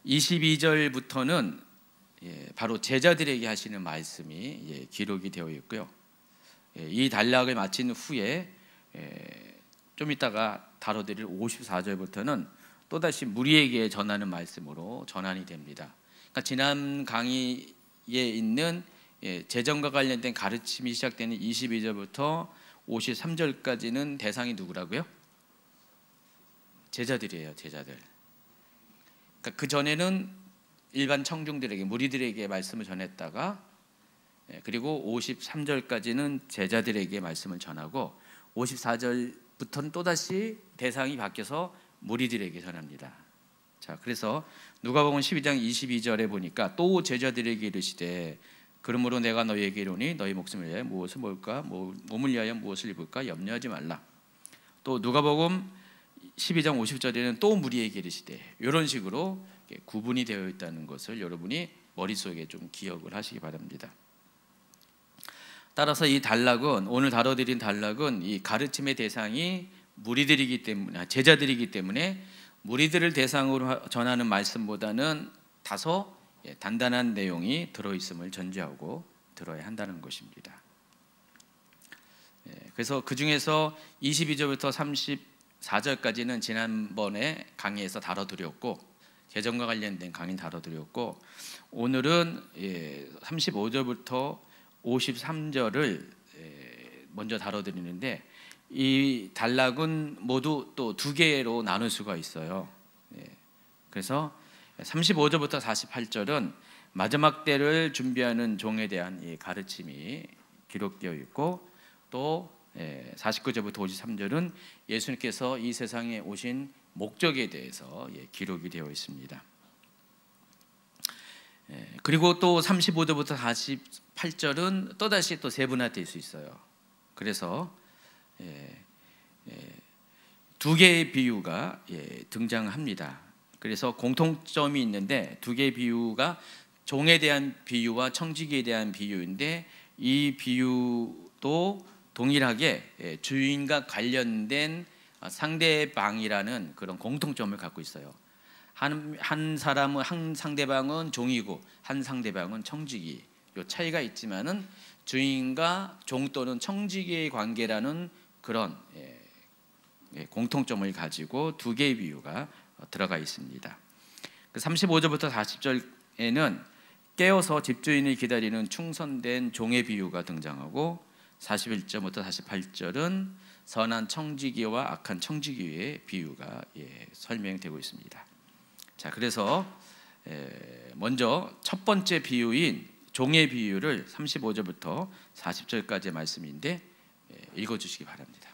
22절부터는 바로 제자들에게 하시는 말씀이 기록이 되어 있고요. 이 단락을 마친 후에 좀 이따가 다뤄드릴 54절부터는 또다시 무리에게 전하는 말씀으로 전환이 됩니다. 그러니까 지난 강의에 있는 재정과 관련된 가르침이 시작되는 22절부터 53절까지는 대상이 누구라고요? 제자들이에요. 제자들. 그러니까 그 전에는 일반 청중들에게, 무리들에게 말씀을 전했다가, 그리고 53절까지는 제자들에게 말씀을 전하고 54절부터는 또다시 대상이 바뀌어서 무리들에게 전합니다. 자, 그래서 누가복음 12장 22절에 보니까 또 제자들에게 이르시되 그러므로 내가 너희에게 이르노니 너희 목숨을 위하여 무엇을 먹을까, 몸을 위하여 무엇을 입을까 염려하지 말라. 또 누가복음 12장 50절에는 또 무리에게 이르시되, 이런 식으로 구분이 되어 있다는 것을 여러분이 머릿속에 좀 기억을 하시기 바랍니다. 따라서 이 단락은, 오늘 다뤄드린 단락은 이 가르침의 대상이 무리들이기 때문에, 제자들이기 때문에 무리들을 대상으로 전하는 말씀보다는 다소 단단한 내용이 들어있음을 전제하고 들어야 한다는 것입니다. 그래서 그 중에서 22절부터 34절까지는 지난번에 강의에서 다뤄드렸고, 개정과 관련된 강의 다뤄드렸고, 오늘은 35절부터 53절을 먼저 다뤄드리는데, 이 단락은 모두 또 두 개로 나눌 수가 있어요. 그래서 35절부터 48절은 마지막 때를 준비하는 종에 대한 이 가르침이 기록되어 있고, 또 49절부터 53절은 예수님께서 이 세상에 오신 목적에 대해서 기록이 되어 있습니다. 그리고 또 35절부터 48절은 또다시 또 세분화될 수 있어요. 그래서 두 개의 비유가 등장합니다. 그래서 공통점이 있는데, 두 개의 비유가 종에 대한 비유와 청지기에 대한 비유인데, 이 비유도 동일하게 주인과 관련된 상대방이라는 그런 공통점을 갖고 있어요. 한 사람은, 한 상대방은 종이고 한 상대방은 청지기. 이 차이가 있지만은 주인과 종 또는 청지기의 관계라는 그런 공통점을 가지고 두 개의 비유가 들어가 있습니다. 35절부터 40절에는 깨어서 집주인을 기다리는 충성된 종의 비유가 등장하고, 41절부터 48절은 선한 청지기와 악한 청지기의 비유가 설명되고 있습니다. 자, 그래서 먼저 첫 번째 비유인 종의 비유를 35절부터 40절까지의 말씀인데 읽어주시기 바랍니다.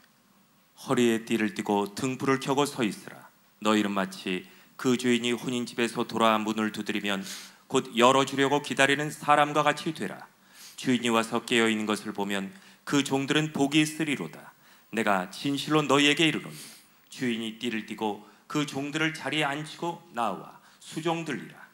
허리에 띠를 띠고 등불을 켜고 서 있으라. 너희는 마치 그 주인이 혼인집에서 돌아 문을 두드리면 곧 열어주려고 기다리는 사람과 같이 되라. 주인이 와서 깨어있는 것을 보면 그 종들은 복이 있으리로다. 내가 진실로 너희에게 이르노니 주인이 띠를 띠고 그 종들을 자리에 앉히고 나와 수종들리라.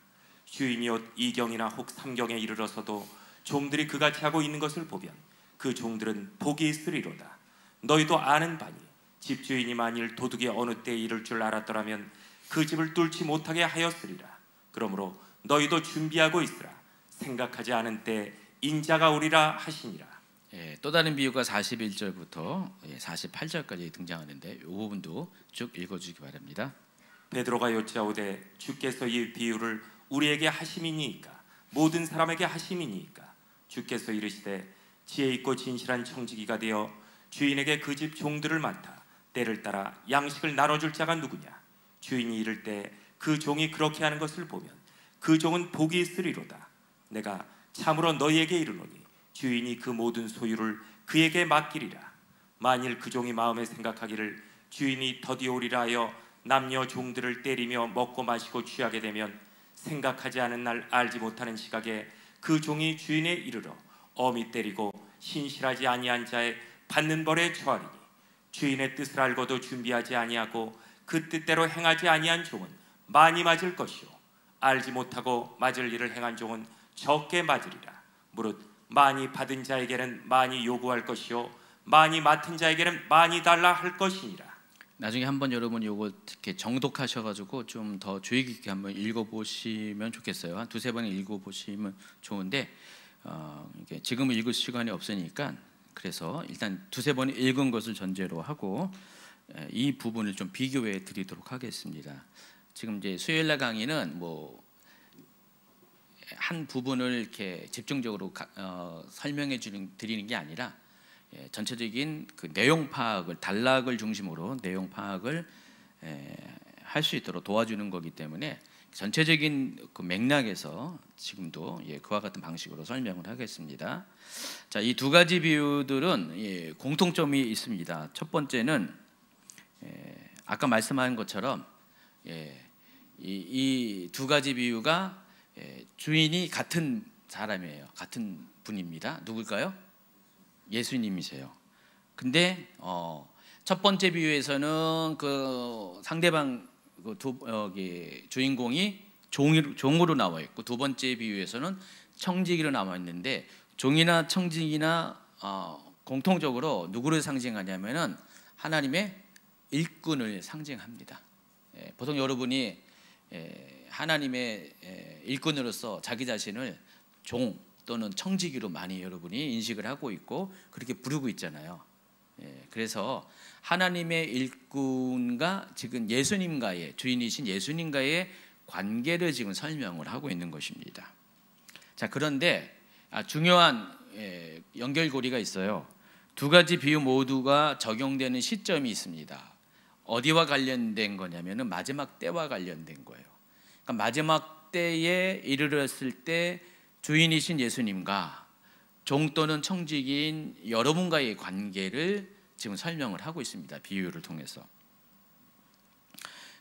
주인이 곧 2경이나 혹 3경에 이르러서도 종들이 그같이 하고 있는 것을 보면 그 종들은 복이 있으리로다. 너희도 아는 바니 집주인이 만일 도둑이 어느 때에 이를 줄 알았더라면 그 집을 뚫지 못하게 하였으리라. 그러므로 너희도 준비하고 있으라. 생각하지 않은 때 인자가 오리라 하시니라. 또 다른 비유가 41절부터 48절까지 등장하는데, 이 부분도 쭉 읽어주시기 바랍니다. 베드로가 여짜오되 주께서 이 비유를 우리에게 하심이니이까 모든 사람에게 하심이니이까. 주께서 이르시되 지혜 있고 진실한 청지기가 되어 주인에게 그 집 종들을 맡아 때를 따라 양식을 나눠줄 자가 누구냐. 주인이 이를 때 그 종이 그렇게 하는 것을 보면 그 종은 복이 있으리로다. 내가 참으로 너희에게 이르노니 주인이 그 모든 소유를 그에게 맡기리라. 만일 그 종이 마음에 생각하기를 주인이 더디어 오리라 하여 남녀 종들을 때리며 먹고 마시고 취하게 되면 생각하지 않은 날 알지 못하는 시각에 그 종이 주인에 이르러 엄히 때리고 신실하지 아니한 자의 받는 벌에 처하리니, 주인의 뜻을 알고도 준비하지 아니하고 그 뜻대로 행하지 아니한 종은 많이 맞을 것이요 알지 못하고 맞을 일을 행한 종은 적게 맞으리라. 무릇 많이 받은 자에게는 많이 요구할 것이요 많이 맡은 자에게는 많이 달라 할 것이니라. 나중에 한번 여러분 요거 이렇게 정독하셔가지고 좀 더 주의 깊게 한번 읽어보시면 좋겠어요. 한 두세 번 읽어보시면 좋은데 이게 지금 읽을 시간이 없으니까 그래서 일단 두세 번 읽은 것을 전제로 하고 이 부분을 좀 비교해 드리도록 하겠습니다. 지금 이제 수요일날 강의는 뭐 한 부분을 이렇게 집중적으로 설명해 드리는 게 아니라 전체적인 그 내용 파악을 단락을 중심으로 내용 파악을 할 수 있도록 도와주는 거기 때문에 전체적인 그 맥락에서 지금도 그와 같은 방식으로 설명을 하겠습니다. 자, 이 두 가지 비유들은 공통점이 있습니다. 첫 번째는 아까 말씀한 것처럼 이 두 가지 비유가 주인이 같은 사람이에요. 같은 분입니다. 누굴까요? 예수님이세요. 근데 첫 번째 비유에서는 그 상대방 주인공이 종으로 나와 있고, 두 번째 비유에서는 청지기로 나와 있는데, 종이나 청지기나 공통적으로 누구를 상징하냐면은 하나님의 일꾼을 상징합니다. 보통 여러분이 하나님의 일꾼으로서 자기 자신을 종 또는 청지기로 많이 여러분이 인식을 하고 있고 그렇게 부르고 있잖아요. 그래서 하나님의 일꾼과 지금 예수님과의, 주인이신 예수님과의 관계를 지금 설명을 하고 있는 것입니다. 자, 그런데 중요한 연결고리가 있어요. 두 가지 비유 모두가 적용되는 시점이 있습니다. 어디와 관련된 거냐면은 마지막 때와 관련된 거예요. 그러니까 마지막 때에 이르렀을 때 주인이신 예수님과 종 또는 청지기인 여러분과의 관계를 지금 설명을 하고 있습니다. 비유를 통해서.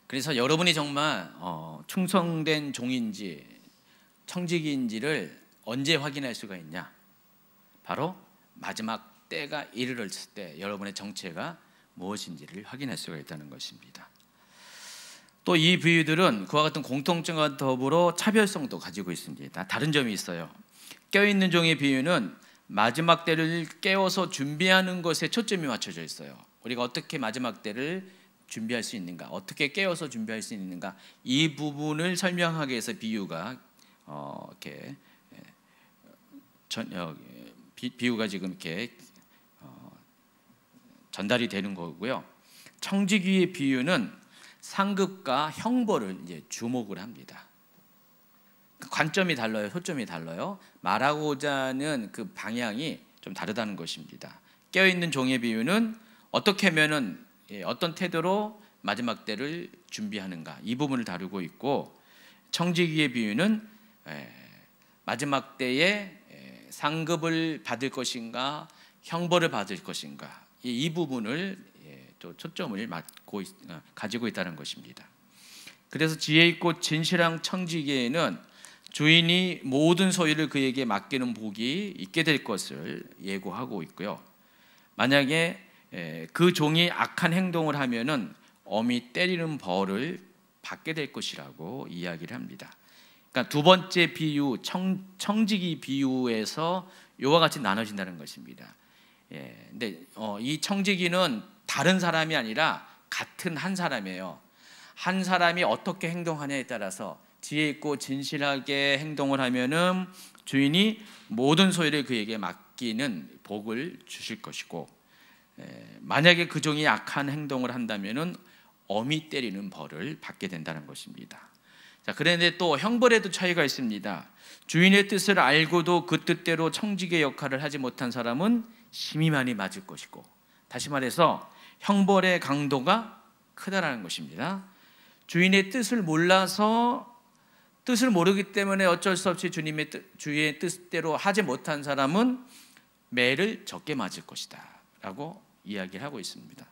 그래서 여러분이 정말 충성된 종인지 청지기인지를 언제 확인할 수가 있냐? 바로 마지막 때가 이르렀을 때 여러분의 정체가 무엇인지를 확인할 수가 있다는 것입니다. 또 이 비유들은 그와 같은 공통점과 더불어 차별성도 가지고 있습니다. 다른 점이 있어요. 깨어있는 종의 비유는 마지막 때를 깨워서 준비하는 것에 초점이 맞춰져 있어요. 우리가 어떻게 마지막 때를 준비할 수 있는가, 어떻게 깨워서 준비할 수 있는가, 이 부분을 설명하기 위해서 비유가 이렇게 비유가 지금 이렇게 전달이 되는 거고요. 청지기의 비유는 상급과 형벌을 이제 주목을 합니다. 관점이 달라요, 초점이 달라요. 말하고자 하는 그 방향이 좀 다르다는 것입니다. 깨어있는 종의 비유는 어떻게 하면은 어떤 태도로 마지막 때를 준비하는가, 이 부분을 다루고 있고, 청지기의 비유는 마지막 때에 상급을 받을 것인가 형벌을 받을 것인가, 이 부분을 또 초점을 가지고 있다는 것입니다. 그래서 지혜 있고 진실한 청지기에는 주인이 모든 소유를 그에게 맡기는 복이 있게 될 것을 예고하고 있고요. 만약에 그 종이 악한 행동을 하면은 엄히 때리는 벌을 받게 될 것이라고 이야기를 합니다. 그러니까 두 번째 비유, 청지기 비유에서 이와 같이 나눠진다는 것입니다. 근데 이 청지기는 다른 사람이 아니라 같은 한 사람이에요. 한 사람이 어떻게 행동하냐에 따라서 지혜 있고 진실하게 행동을 하면은 주인이 모든 소유를 그에게 맡기는 복을 주실 것이고, 만약에 그 종이 악한 행동을 한다면은 엄히 때리는 벌을 받게 된다는 것입니다. 자, 그런데 또 형벌에도 차이가 있습니다. 주인의 뜻을 알고도 그 뜻대로 청지기의 역할을 하지 못한 사람은 심히 많이 맞을 것이고, 다시 말해서 형벌의 강도가 크다라는 것입니다. 주인의 뜻을 몰라서, 뜻을 모르기 때문에 어쩔 수 없이 주의 뜻대로 하지 못한 사람은 매를 적게 맞을 것이다 라고 이야기를 하고 있습니다.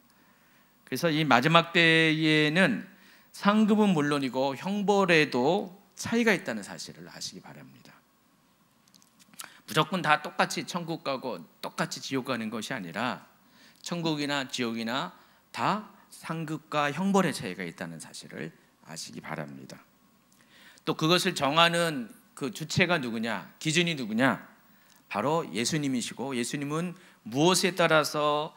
그래서 이 마지막 때에는 상급은 물론이고 형벌에도 차이가 있다는 사실을 아시기 바랍니다. 무조건 다 똑같이 천국 가고 똑같이 지옥 가는 것이 아니라 천국이나 지옥이나 다 상급과 형벌의 차이가 있다는 사실을 아시기 바랍니다. 또 그것을 정하는 그 주체가 누구냐, 기준이 누구냐, 바로 예수님이시고, 예수님은 무엇에 따라서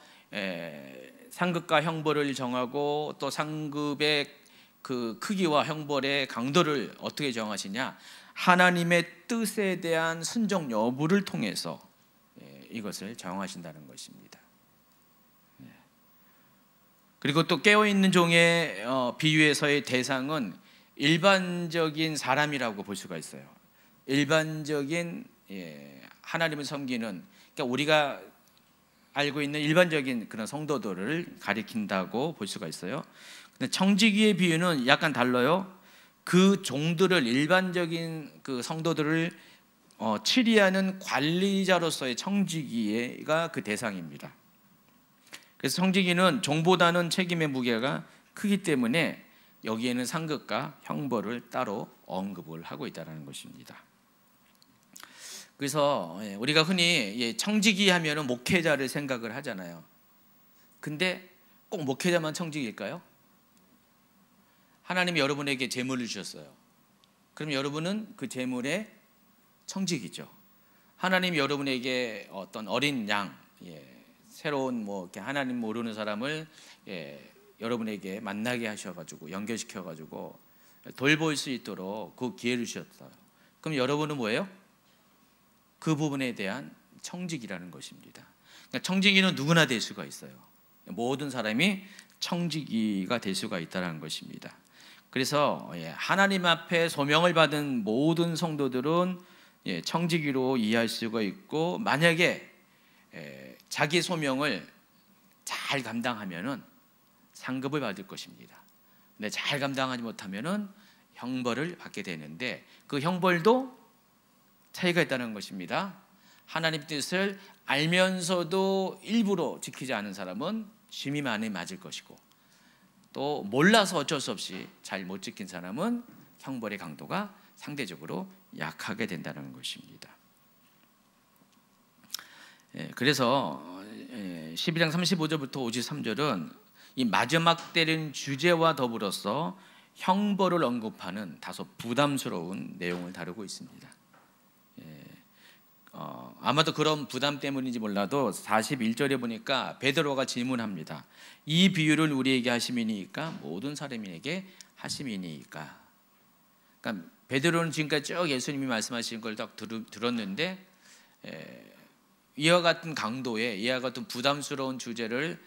상급과 형벌을 정하고 또 상급의 그 크기와 형벌의 강도를 어떻게 정하시냐? 하나님의 뜻에 대한 순종 여부를 통해서 이것을 정하신다는 것입니다. 그리고 또 깨어있는 종의 비유에서의 대상은 일반적인 사람이라고 볼 수가 있어요. 일반적인 하나님을 섬기는, 그러니까 우리가 알고 있는 일반적인 그런 성도들을 가리킨다고 볼 수가 있어요. 근데 청지기의 비유는 약간 달라요. 그 종들을, 일반적인 그 성도들을 치리하는 관리자로서의 청지기가 그 대상입니다. 그래서 청지기는 종보다는 책임의 무게가 크기 때문에 여기에는 상급과 형벌을 따로 언급을 하고 있다는 것입니다. 그래서 우리가 흔히 청지기 하면은 목회자를 생각을 하잖아요. 근데 꼭 목회자만 청지기일까요? 하나님이 여러분에게 재물을 주셨어요. 그럼 여러분은 그 재물의 청지기죠. 하나님이 여러분에게 어떤 어린 양, 새로운 이렇게 하나님 모르는 사람을 여러분에게 만나게 하셔가지고 연결시켜가지고 돌볼 수 있도록 그 기회를 주셨어요. 그럼 여러분은 뭐예요? 그 부분에 대한 청지기라는 것입니다. 그러니까 청지기는 누구나 될 수가 있어요. 모든 사람이 청지기가 될 수가 있다는 것입니다. 그래서 하나님 앞에 소명을 받은 모든 성도들은 청지기로 이해할 수가 있고, 만약에 자기 소명을 잘 감당하면은 상급을 받을 것입니다. 근데 잘 감당하지 못하면은 형벌을 받게 되는데, 그 형벌도 차이가 있다는 것입니다. 하나님 뜻을 알면서도 일부러 지키지 않은 사람은 심히 많이 맞을 것이고, 또 몰라서 어쩔 수 없이 잘 못 지킨 사람은 형벌의 강도가 상대적으로 약하게 된다는 것입니다. 그래서 12장 35절부터 53절은 이 마지막 때는 주제와 더불어서 형벌을 언급하는 다소 부담스러운 내용을 다루고 있습니다. 아마도 그런 부담 때문인지 몰라도 41절에 보니까 베드로가 질문합니다. 이 비유를 우리에게 하심이니까 모든 사람에게 하심이니까. 그러니까 베드로는 지금까지 쭉 예수님이 말씀하신 걸 딱 들었는데, 이와 같은 강도의, 이와 같은 부담스러운 주제를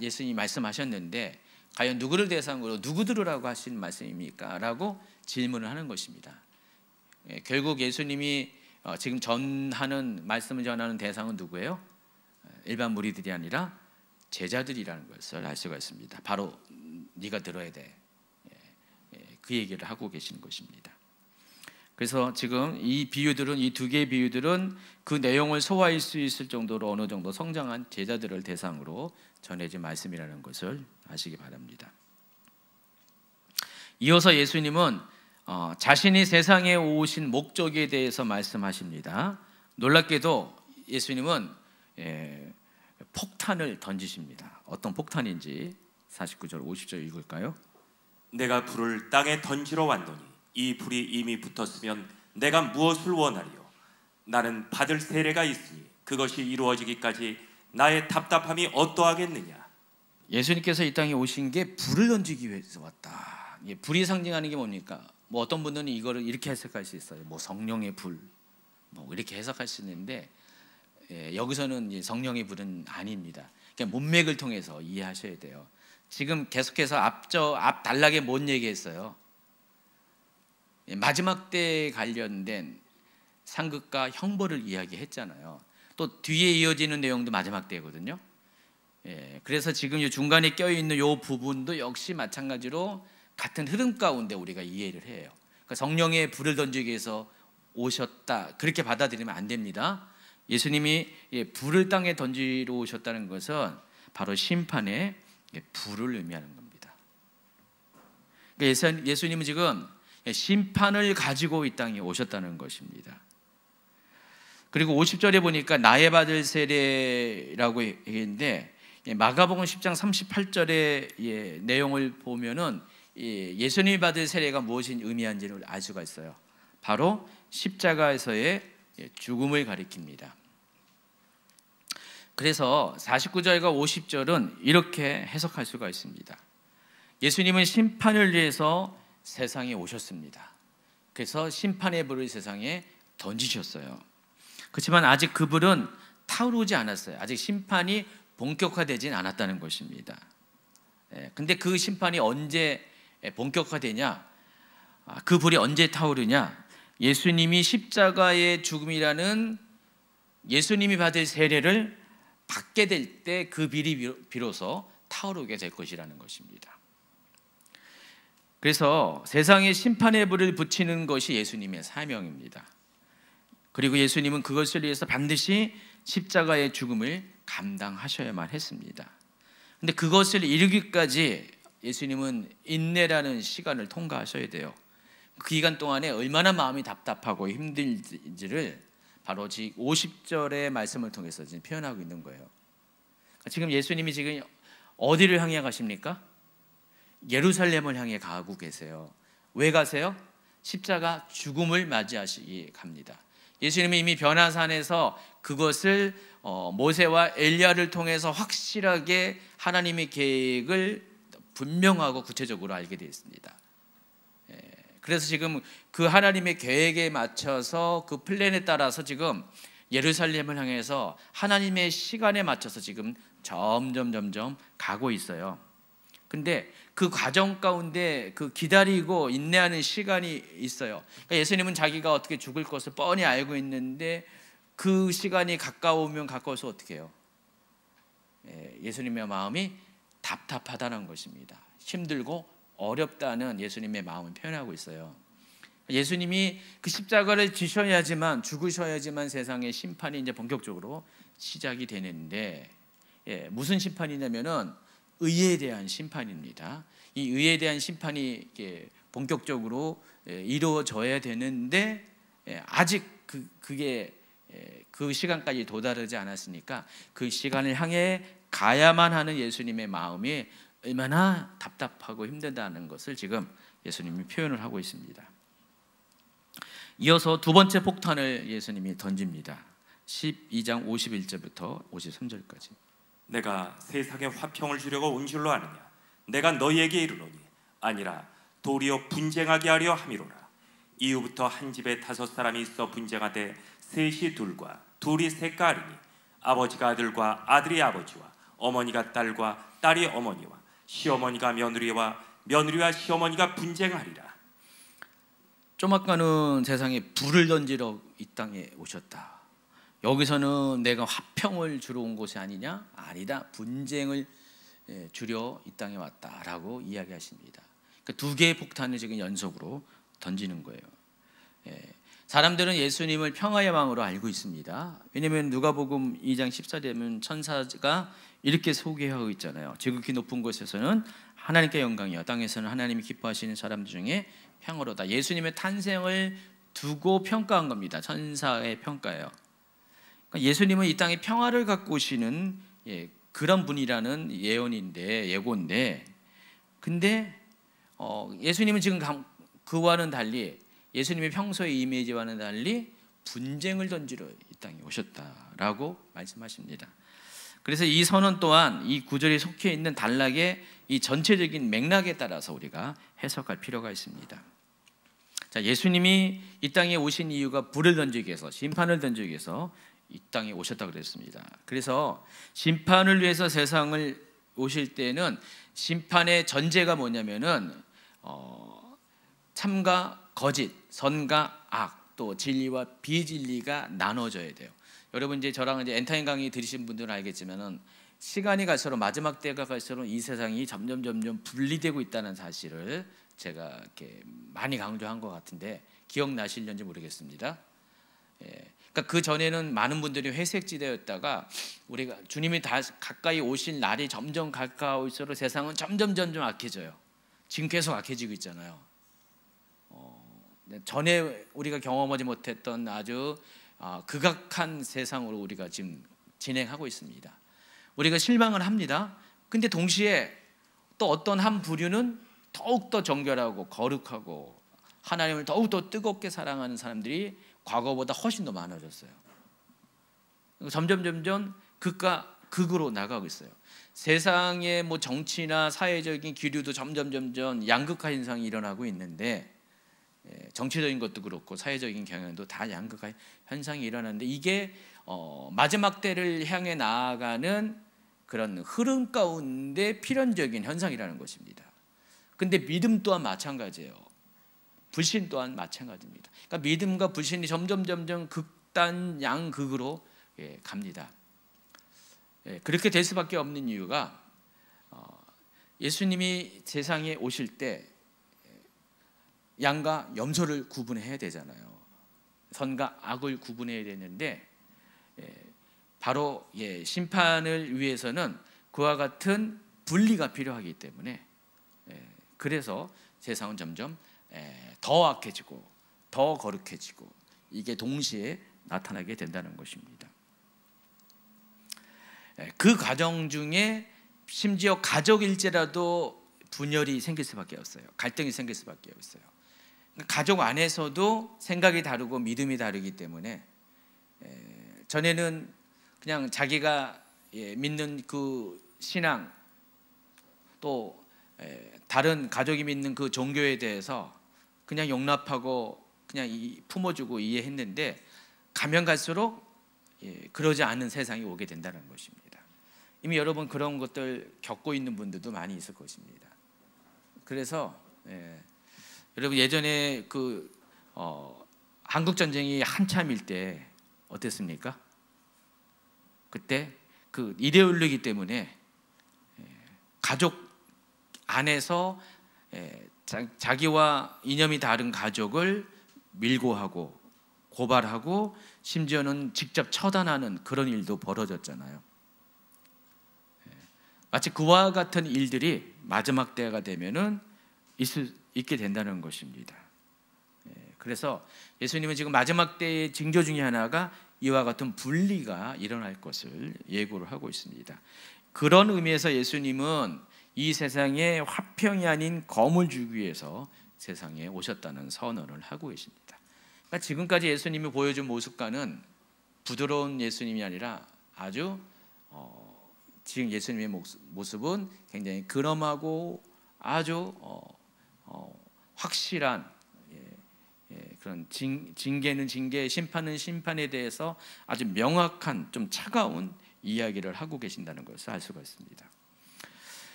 예수님이 말씀하셨는데 과연 누구를 대상으로 누구 들으라고 하신 말씀입니까? 라고 질문을 하는 것입니다. 결국 예수님이 지금 전하는, 말씀을 전하는 대상은 누구예요? 일반 무리들이 아니라 제자들이라는 것을 알 수가 있습니다. 바로 네가 들어야 돼, 그 얘기를 하고 계시는 것입니다. 그래서 지금 이 비유들은, 이 두 개의 비유들은 그 내용을 소화할 수 있을 정도로 어느 정도 성장한 제자들을 대상으로 전해진 말씀이라는 것을 아시기 바랍니다. 이어서 예수님은 자신이 세상에 오신 목적에 대해서 말씀하십니다. 놀랍게도 예수님은 폭탄을 던지십니다. 어떤 폭탄인지 49절 50절 읽을까요? 내가 불을 땅에 던지러 왔노니 이 불이 이미 붙었으면 내가 무엇을 원하리요? 나는 받을 세례가 있으니 그것이 이루어지기까지 나의 답답함이 어떠하겠느냐? 예수님께서 이 땅에 오신 게 불을 던지기 위해서 왔다. 불이 상징하는 게 뭡니까? 어떤 분들은 이거를 이렇게 해석할 수 있어요. 성령의 불, 이렇게 해석할 수 있는데, 여기서는 성령의 불은 아닙니다. 그냥 문맥을 통해서 이해하셔야 돼요. 지금 계속해서 앞 단락에 뭔 얘기했어요? 마지막 때에 관련된 상급과 형벌을 이야기했잖아요. 또 뒤에 이어지는 내용도 마지막 때거든요. 그래서 지금 이 중간에 껴있는 이 부분도 역시 마찬가지로 같은 흐름 가운데 우리가 이해를 해요. 그러니까 성령의 불을 던지기 위해서 오셨다, 그렇게 받아들이면 안 됩니다. 예수님이 불을 땅에 던지러 오셨다는 것은 바로 심판의 불을 의미하는 겁니다. 그러니까 예수님은 지금 심판을 가지고 이 땅에 오셨다는 것입니다. 그리고 50절에 보니까 나의 받을 세례라고 했는데, 마가복음 10장 38절의 내용을 보면은 예수님이 받을 세례가 무엇이 의미한지를 알 수가 있어요. 바로 십자가에서의 죽음을 가리킵니다. 그래서 49절과 50절은 이렇게 해석할 수가 있습니다. 예수님은 심판을 위해서 세상에 오셨습니다. 그래서 심판의 불을 세상에 던지셨어요. 그렇지만 아직 그 불은 타오르지 않았어요. 아직 심판이 본격화되진 않았다는 것입니다. 근데 그 심판이 언제 본격화되냐? 그 불이 언제 타오르냐? 예수님이 십자가의 죽음이라는 예수님이 받을 세례를 받게 될 때 그 불이 비로소 타오르게 될 것이라는 것입니다. 그래서 세상에 심판의 불을 붙이는 것이 예수님의 사명입니다. 그리고 예수님은 그것을 위해서 반드시 십자가의 죽음을 감당하셔야만 했습니다. 근데 그것을 이루기까지 예수님은 인내라는 시간을 통과하셔야 돼요. 그 기간 동안에 얼마나 마음이 답답하고 힘들지를 바로 50절의 말씀을 통해서 지금 표현하고 있는 거예요. 지금 예수님이 지금 어디를 향해 가십니까? 예루살렘을 향해 가고 계세요. 왜 가세요? 십자가 죽음을 맞이하시기 갑니다. 예수님이 이미 변화산에서 그것을 모세와 엘리야를 통해서 확실하게 하나님의 계획을 분명하고 구체적으로 알게 되었습니다. 그래서 지금 그 하나님의 계획에 맞춰서 그 플랜에 따라서 지금 예루살렘을 향해서 하나님의 시간에 맞춰서 지금 점점 가고 있어요. 근데 그 과정 가운데 그 기다리고 인내하는 시간이 있어요. 그러니까 예수님은 자기가 어떻게 죽을 것을 뻔히 알고 있는데 그 시간이 가까우면 가까울수록 어떻게 해요? 예수님의 마음이 답답하다는 것입니다. 힘들고 어렵다는 예수님의 마음을 표현하고 있어요. 예수님이 그 십자가를 지셔야지만, 죽으셔야지만 세상의 심판이 이제 본격적으로 시작이 되는데, 무슨 심판이냐면은 의에 대한 심판입니다. 이 의에 대한 심판이 본격적으로 이루어져야 되는데 아직 그게 그 시간까지 도달하지 않았으니까 그 시간을 향해 가야만 하는 예수님의 마음이 얼마나 답답하고 힘들다는 것을 지금 예수님이 표현을 하고 있습니다. 이어서 두 번째 폭탄을 예수님이 던집니다. 12장 51절부터 53절까지. 내가 세상에 화평을 주려고 온 줄로 아느냐? 내가 너희에게 이르노니 아니라 도리어 분쟁하게 하려 함이로라. 이후부터 한 집에 5사람이 있어 분쟁하되 셋이 둘과 둘이 셋과 하리니 아버지가 아들과 아들이 아버지와 어머니가 딸과 딸이 어머니와 시어머니가 며느리와 며느리와 시어머니가 분쟁하리라. 좀 아까는 세상에 불을 던지러 이 땅에 오셨다. 여기서는 내가 화평을 주러 온 것이 아니냐? 아니다. 분쟁을 주려 이 땅에 왔다라고 이야기하십니다. 그 두 개의 폭탄을 지금 연속으로 던지는 거예요. 사람들은 예수님을 평화의 왕으로 알고 있습니다. 왜냐하면 누가복음 2장 14절에는 천사가 이렇게 소개하고 있잖아요. 지극히 높은 곳에서는 하나님께 영광이요 땅에서는 하나님이 기뻐하시는 사람들 중에 평화로다. 예수님의 탄생을 두고 평가한 겁니다. 천사의 평가예요. 그러니까 예수님은 이 땅에 평화를 갖고 오시는 그런 분이라는 예고인데, 근데 예수님은 지금 그와는 달리, 예수님의 평소의 이미지와는 달리 분쟁을 던지러 이 땅에 오셨다라고 말씀하십니다. 그래서 이 선언 또한 이 구절에 속해 있는 단락의 이 전체적인 맥락에 따라서 우리가 해석할 필요가 있습니다. 자, 예수님이 이 땅에 오신 이유가 불을 던지기 위해서, 심판을 던지기 위해서 이 땅에 오셨다고 그랬습니다. 그래서 심판을 위해서 세상을 오실 때는 심판의 전제가 뭐냐면은 참과 거짓, 선과 악, 또 진리와 비진리가 나눠져야 돼요. 여러분 이제 저랑 이제 엔타임 강의 들으신 분들은 알겠지만은 시간이 갈수록 마지막 때가 갈수록 이 세상이 점점 분리되고 있다는 사실을 제가 이렇게 많이 강조한 것 같은데 기억나실는지 모르겠습니다. 그러니까 그 전에는 많은 분들이 회색지대였다가 우리가 주님이 다 가까이 오실 날이 점점 가까울수록 세상은 점점 악해져요. 지금 계속 악해지고 있잖아요. 전에 우리가 경험하지 못했던 아주 극악한 세상으로 우리가 지금 진행하고 있습니다. 우리가 실망을 합니다. 근데 동시에 또 어떤 한 부류는 더욱더 정결하고 거룩하고 하나님을 더욱더 뜨겁게 사랑하는 사람들이 과거보다 훨씬 더 많아졌어요. 점점 극과 극으로 나가고 있어요. 세상의 뭐 정치나 사회적인 기류도 점점 양극화 현상이 일어나고 있는데, 정치적인 것도 그렇고 사회적인 경향도 다 양극화 현상이 일어나는데, 이게 마지막 때를 향해 나아가는 그런 흐름 가운데 필연적인 현상이라는 것입니다. 근데 믿음 또한 마찬가지예요. 불신 또한 마찬가지입니다. 그러니까 믿음과 불신이 점점 극단 양극으로 갑니다. 그렇게 될 수밖에 없는 이유가, 예수님이 세상에 오실 때 양과 염소를 구분해야 되잖아요. 선과 악을 구분해야 되는데, 바로 심판을 위해서는 그와 같은 분리가 필요하기 때문에, 그래서 세상은 점점 더 악해지고 더 거룩해지고 이게 동시에 나타나게 된다는 것입니다. 그 과정 중에 심지어 가족일지라도 분열이 생길 수밖에 없어요. 갈등이 생길 수밖에 없어요. 가족 안에서도 생각이 다르고 믿음이 다르기 때문에, 전에는 그냥 자기가 믿는 그 신앙, 또 다른 가족이 믿는 그 종교에 대해서 그냥 용납하고 그냥 품어주고 이해했는데, 가면 갈수록 그러지 않은 세상이 오게 된다는 것입니다. 이미 여러분 그런 것들 겪고 있는 분들도 많이 있을 것입니다. 그래서 여러분 예전에 한국 전쟁이 한참일 때 어땠습니까? 그때 그 이데올로기 때문에 가족 안에서 자기와 이념이 다른 가족을 밀고 하고 고발하고 심지어는 직접 처단하는 그런 일도 벌어졌잖아요. 마치 그와 같은 일들이 마지막 때가 되면은 있게 된다는 것입니다. 그래서 예수님은 지금 마지막 때의 징조 중에 하나가 이와 같은 분리가 일어날 것을 예고를 하고 있습니다. 그런 의미에서 예수님은 이 세상에 화평이 아닌 검을 주기 위해서 세상에 오셨다는 선언을 하고 계십니다. 그러니까 지금까지 예수님이 보여준 모습과는 부드러운 예수님이 아니라 아주 지금 예수님의 모습은 굉장히 근엄하고 아주 확실한, 그런 징계는 징계, 심판은 심판에 대해서 아주 명확한, 좀 차가운 이야기를 하고 계신다는 것을 알 수가 있습니다.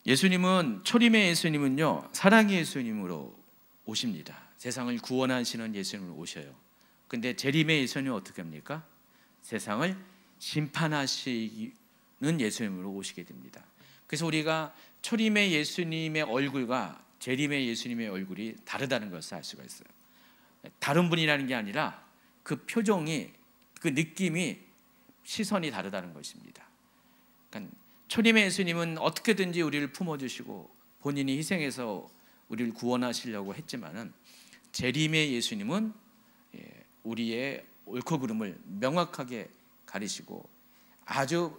예수님은, 초림의 예수님은요, 사랑의 예수님으로 오십니다. 세상을 구원하시는 예수님으로 오셔요. 근데 재림의 예수님은 어떻게 합니까? 세상을 심판하시는 예수님으로 오시게 됩니다. 그래서 우리가 초림의 예수님의 얼굴과 재림의 예수님의 얼굴이 다르다는 것을 알 수가 있어요. 다른 분이라는 게 아니라 그 표정이, 그 느낌이, 시선이 다르다는 것입니다. 그러니까 초림의 예수님은 어떻게든지 우리를 품어주시고 본인이 희생해서 우리를 구원하시려고 했지만은, 재림의 예수님은 우리의 옳고 그름을 명확하게 가리시고 아주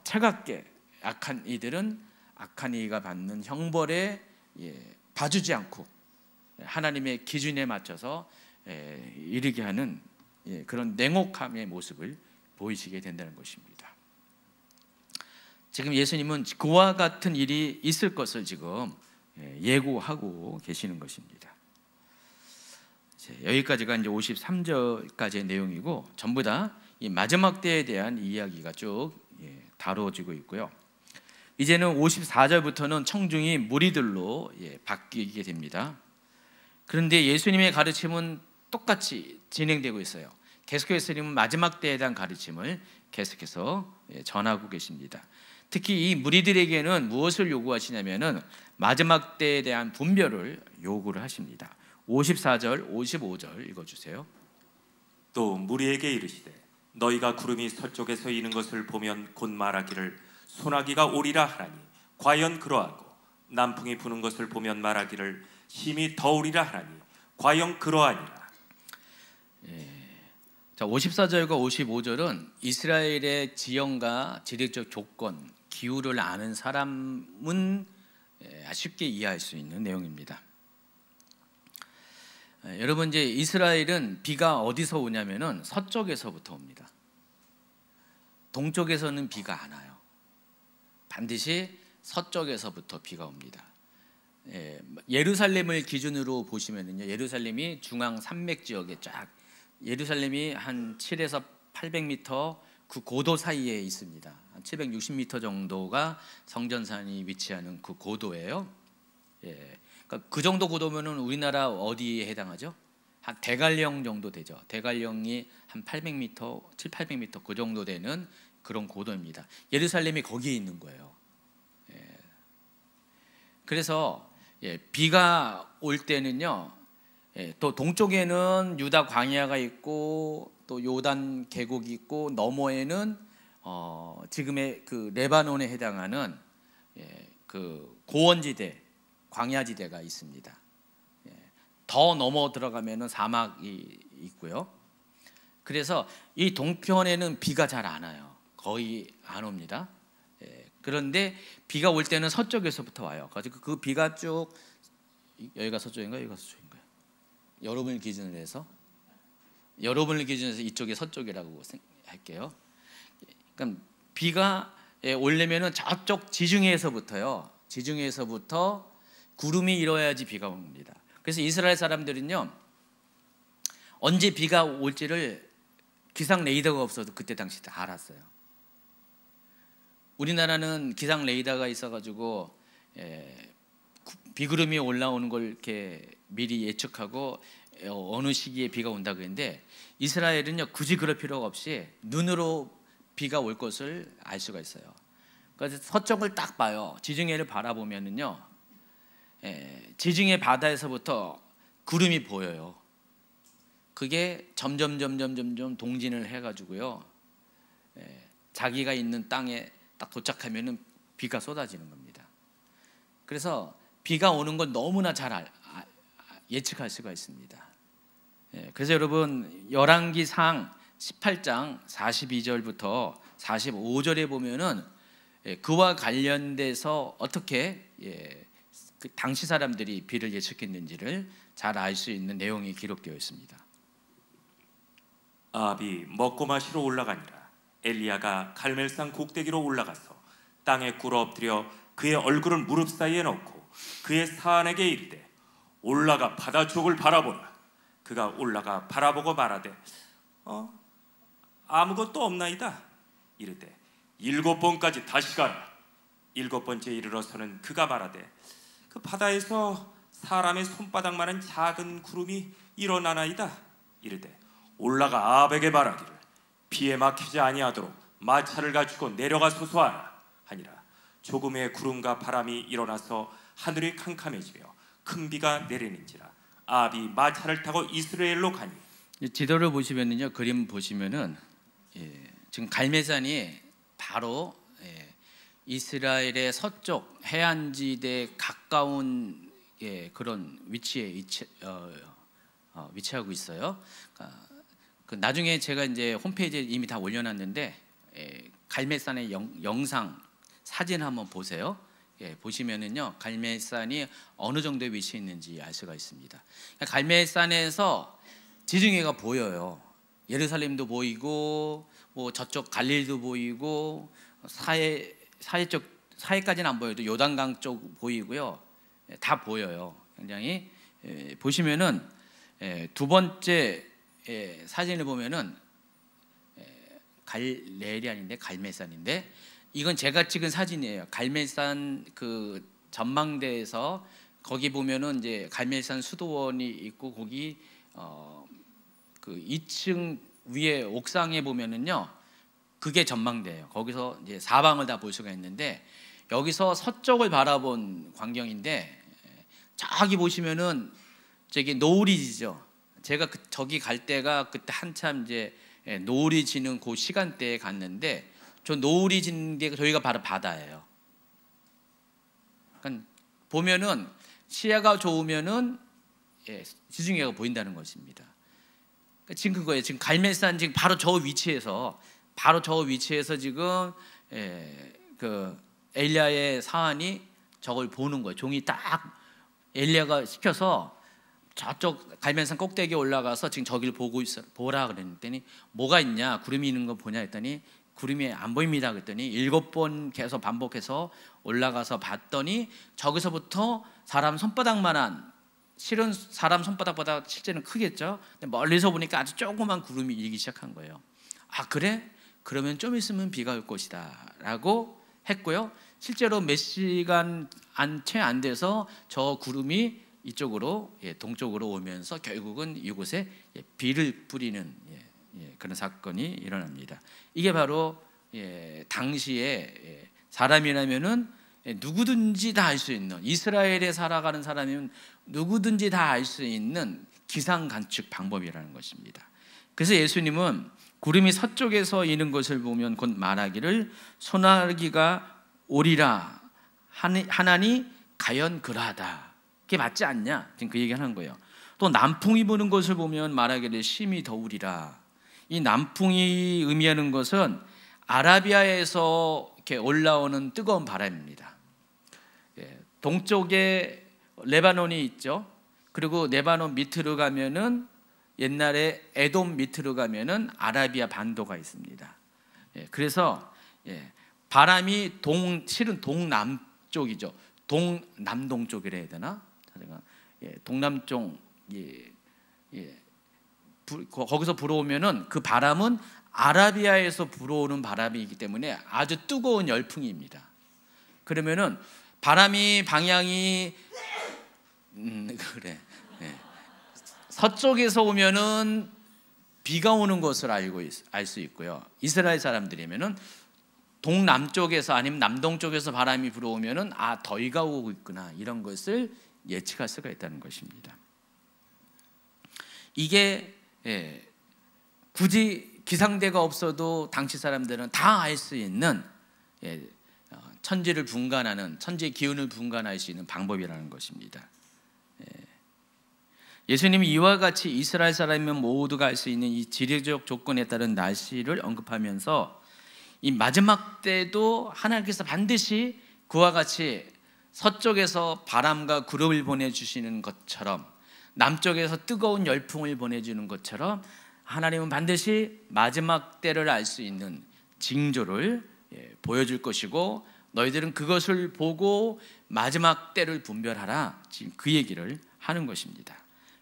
차갑게 악한 이들은 악한 이가 받는 형벌에 봐주지 않고 하나님의 기준에 맞춰서 이르게 하는 그런 냉혹함의 모습을 보이시게 된다는 것입니다. 지금 예수님은 그와 같은 일이 있을 것을 지금 예고하고 계시는 것입니다. 여기까지가 이제 53절까지의 내용이고, 전부 다 이 마지막 때에 대한 이야기가 쭉 다루어지고 있고요. 이제는 54절부터는 청중이 무리들로 바뀌게 됩니다. 그런데 예수님의 가르침은 똑같이 진행되고 있어요. 계속해서 예수님은 마지막 때에 대한 가르침을 계속해서 전하고 계십니다. 특히 이 무리들에게는 무엇을 요구하시냐면은 마지막 때에 대한 분별을 요구를 하십니다. 54절, 55절 읽어주세요. 또 무리에게 이르시되 너희가 구름이 서쪽에서 이는 것을 보면 곧 말하기를 소나기가 오리라 하나니 과연 그러하고, 남풍이 부는 것을 보면 말하기를 심히 더우리라 하나니 과연 그러하니라. 자, 54절과 55절은 이스라엘의 지형과 지리적 조건, 기후를 아는 사람은 쉽게 이해할 수 있는 내용입니다. 여러분, 이제 이스라엘은 비가 어디서 오냐면은 서쪽에서부터 옵니다. 동쪽에서는 비가 안 와요. 반드시 서쪽에서부터 비가 옵니다. 예루살렘을 기준으로 보시면은요, 예루살렘이 중앙 산맥 지역에 쫙, 예루살렘이 한 7에서 800m 그 고도 사이에 있습니다. 한 760m 정도가 성전산이 위치하는 그 고도예요. 그러니까 그 정도 고도면은 우리나라 어디에 해당하죠? 한 대관령 정도 되죠. 대관령이 한 800m, 7, 800m 그 정도 되는 그런 고도입니다. 예루살렘이 거기에 있는 거예요. 그래서 비가 올 때는요, 또 동쪽에는 유다 광야가 있고 또 요단 계곡이 있고 너머에는 지금의 그 레바논에 해당하는 그 고원지대, 광야지대가 있습니다. 더 넘어 들어가면은 사막이 있고요. 그래서 이 동편에는 비가 잘 안 와요. 거의 안 옵니다. 그런데 비가 올 때는 서쪽에서부터 와요. 그래서 그 비가 쭉, 여기가 서쪽인가요? 여기가 서쪽인가요? 여러분을 기준으로 해서 이쪽이 서쪽이라고 할게요. 그러니까 비가 오려면은 저쪽 지중해에서부터 구름이 일어야지 비가 옵니다. 그래서 이스라엘 사람들은요, 언제 비가 올지를 기상 레이더가 없어도 그때 당시 다 알았어요. 우리나라는 기상 레이더가 있어가지고 비구름이 올라오는 걸 이렇게 미리 예측하고 어느 시기에 비가 온다고 했는데, 이스라엘은요 굳이 그럴 필요가 없이 눈으로 비가 올 것을 알 수가 있어요. 그래서 서쪽을 딱 봐요. 지중해를 바라보면은요, 지중해 바다에서부터 구름이 보여요. 그게 점점 동진을 해가지고요, 자기가 있는 땅에 딱 도착하면은 비가 쏟아지는 겁니다. 그래서 비가 오는 건 너무나 잘 예측할 수가 있습니다. 그래서 여러분 열왕기상 18장 42절부터 45절에 보면은 그와 관련돼서 어떻게 그 당시 사람들이 비를 예측했는지를 잘 알 수 있는 내용이 기록되어 있습니다. 아합이 먹고 마시러 올라가니라. 엘리야가 갈멜산 꼭대기로 올라가서 땅에 꿇어 엎드려 그의 얼굴을 무릎 사이에 넣고 그의 사안에게 이르되 올라가 바다 쪽을 바라보라. 그가 올라가 바라보고 말하되 아무것도 없나이다. 이르되 7번까지 다시 가라. 7번째 이르러서는 그가 말하되 그 바다에서 사람의 손바닥만한 작은 구름이 일어나나이다. 이르되 올라가 아합에게 말하기를 비에 막히지 아니하도록 마차를 갖추고 내려가소서 하라 하니라. 조금의 구름과 바람이 일어나서 하늘이 캄캄해지며 큰 비가 내리는지라. 아합이 마차를 타고 이스라엘로 가니. 지도를 보시면은요, 그림 보시면은 지금 갈멜산이 바로 이스라엘의 서쪽 해안지대에 가까운 그런 위치에 위치하고 있어요. 그 나중에 제가 이제 홈페이지에 이미 다 올려놨는데 갈멜산의 영상 사진 한번 보세요. 보시면은요, 갈멜산이 어느 정도에 위치해 있는지 알 수가 있습니다. 갈멜산에서 지중해가 보여요. 예루살렘도 보이고 뭐 저쪽 갈릴도 보이고 사해까지는 안 보여도 요단강 쪽 보이고요. 다 보여요. 굉장히 보시면은 두 번째 사진을 보면은 갈멜이 아닌데 갈멜산인데, 이건 제가 찍은 사진이에요. 갈멜산 그 전망대에서 거기 보면은 이제 갈멜산 수도원이 있고 거기 그 2층 위에 옥상에 보면은요, 그게 전망대예요. 거기서 이제 사방을 다 볼 수가 있는데, 여기서 서쪽을 바라본 광경인데, 저기 보시면은 저기 노을이 지죠. 제가 저기 갈 때가 그때 한참 이제 노을이 지는 그 시간대에 갔는데, 저 노을이 지는 게 저희가 바로 바다예요. 그러니까 보면은 시야가 좋으면은 지중해가 보인다는 것입니다. 그러니까 지금 그거예요. 지금 갈멜산 지금 바로 저 위치에서 지금 그 엘리야의 사안이 저걸 보는 거예요. 종이 딱 엘리야가 시켜서 저쪽 갈멜산 꼭대기에 올라가서 지금 저기를 보고 보라 그랬더니 뭐가 있냐, 구름이 있는 거 보냐 했더니 구름이 안 보입니다. 그랬더니 7번 계속 반복해서 올라가서 봤더니 저기서부터 사람 손바닥만한, 실은 사람 손바닥보다 실제는 크겠죠. 근데 멀리서 보니까 아주 조그만 구름이 일기 시작한 거예요. 아 그래? 그러면 좀 있으면 비가 올 것이다 라고 했고요. 실제로 몇 시간 채 안 돼서 저 구름이 이쪽으로 동쪽으로 오면서 결국은 이곳에 비를 뿌리는 그런 사건이 일어납니다. 이게 바로 당시에 사람이라면은 누구든지 다 알 수 있는, 이스라엘에 살아가는 사람이면 누구든지 다 알 수 있는 기상 관측 방법이라는 것입니다. 그래서 예수님은 구름이 서쪽에서 이는 것을 보면 곧 말하기를 소나기가 오리라 하나니 가연 그러하다. 그게 맞지 않냐? 지금 그 얘기하는 거예요. 또 남풍이 부는 것을 보면 말하기를 심히 더우리라. 이 남풍이 의미하는 것은 아라비아에서 이렇게 올라오는 뜨거운 바람입니다. 동쪽에 레바논이 있죠. 그리고 레바논 밑으로 가면은 옛날에 에돔 밑으로 가면은 아라비아 반도가 있습니다. 그래서 바람이 실은 동남쪽이죠. 동남동 쪽이라 해야 되나? 동남쪽 거기서 불어오면은 그 바람은 아라비아에서 불어오는 바람이기 때문에 아주 뜨거운 열풍입니다. 그러면은 바람이 방향이 서쪽에서 오면은 비가 오는 것을 알 수 있고요. 이스라엘 사람들이면은 동남쪽에서 아니면 남동쪽에서 바람이 불어오면은 더위가 오고 있구나, 이런 것을 예측할 수가 있다는 것입니다. 이게 굳이 기상대가 없어도 당시 사람들은 다 알 수 있는 천지를 분간하는, 천지의 기운을 분간할 수 있는 방법이라는 것입니다. 예수님이 이와 같이 이스라엘 사람이면 모두가 알 수 있는 이 지리적 조건에 따른 날씨를 언급하면서 이 마지막 때도 하나님께서 반드시 그와 같이 서쪽에서 바람과 구름을 보내주시는 것처럼, 남쪽에서 뜨거운 열풍을 보내주는 것처럼 하나님은 반드시 마지막 때를 알 수 있는 징조를 보여줄 것이고, 너희들은 그것을 보고 마지막 때를 분별하라, 지금 그 얘기를 하는 것입니다.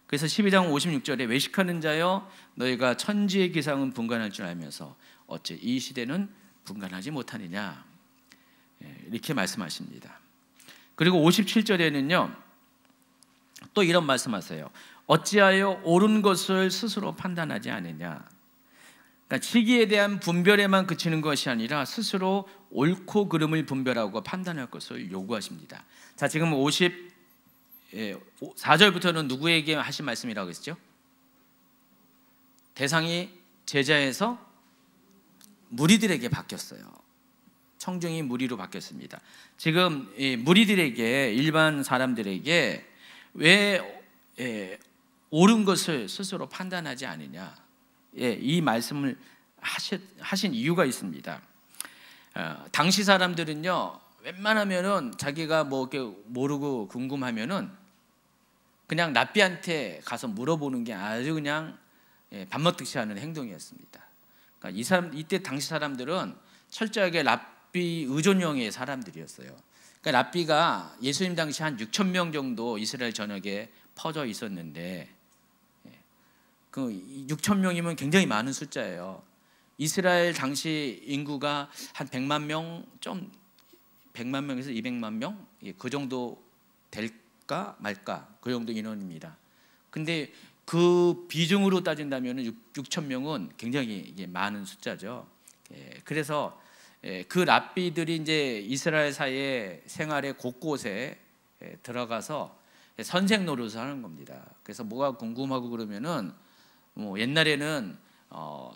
그래서 12장 56절에 외식하는 자여 너희가 천지의 기상은 분간할 줄 알면서 어째 이 시대는 분간하지 못하느냐, 이렇게 말씀하십니다. 그리고 57절에는요 또 이런 말씀하세요. 어찌하여 옳은 것을 스스로 판단하지 않느냐. 그러니까 시기에 대한 분별에만 그치는 것이 아니라 스스로 옳고 그름을 분별하고 판단할 것을 요구하십니다. 자, 지금 54절부터는 누구에게 하신 말씀이라고 했죠? 대상이 제자에서 무리들에게 바뀌었어요. 청중이 무리로 바뀌었습니다. 지금 무리들에게, 일반 사람들에게 왜 옳은 것을 스스로 판단하지 않느냐, 이 말씀을 하신 이유가 있습니다. 당시 사람들은요 웬만하면은 자기가 뭐 이렇게 모르고 궁금하면은 그냥 랍비한테 가서 물어보는 게 아주 그냥 밥 먹듯이 하는 행동이었습니다. 그러니까 이때 당시 사람들은 철저하게 랍비 의존형의 사람들이었어요. 그러니까 랍비가 예수님 당시 한 6천 명 정도 이스라엘 전역에 퍼져 있었는데, 그 6천 명이면 굉장히 많은 숫자예요. 이스라엘 당시 인구가 한 100만 명, 100만 명에서 200만 명, 그 정도 될까 말까, 그 정도 인원입니다. 근데 그 비중으로 따진다면 6천 명은 굉장히 많은 숫자죠. 그래서 그 랍비들이 이제 이스라엘 사회 생활의 곳곳에 들어가서 선생 노릇을 하는 겁니다. 그래서 뭐가 궁금하고 그러면은 뭐 옛날에는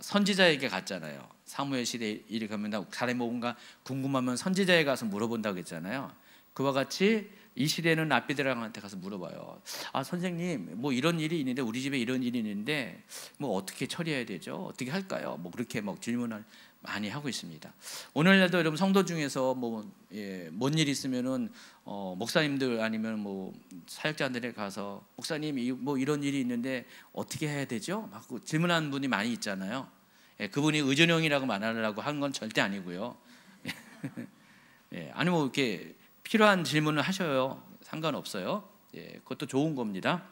선지자에게 갔잖아요. 사무엘 시대 일이 가면 사람이 뭔가 궁금하면 선지자에 가서 물어본다고 했잖아요. 그와 같이 이 시대는 랍비들한테 가서 물어봐요. 선생님, 뭐 이런 일이 있는데, 우리 집에 이런 일이 있는데 뭐 어떻게 처리해야 되죠? 어떻게 할까요? 뭐 그렇게 막 질문을 많이 하고 있습니다. 오늘날도 여러분 성도 중에서 뭔 일 있으면은 목사님들 아니면 뭐 사역자들에 가서 목사님 뭐 이런 일이 있는데 어떻게 해야 되죠? 막 질문하는 분이 많이 있잖아요. 그분이 의존형이라고 말하려고 한 건 절대 아니고요. 아니 뭐 이렇게 필요한 질문을 하셔요. 상관없어요. 그것도 좋은 겁니다.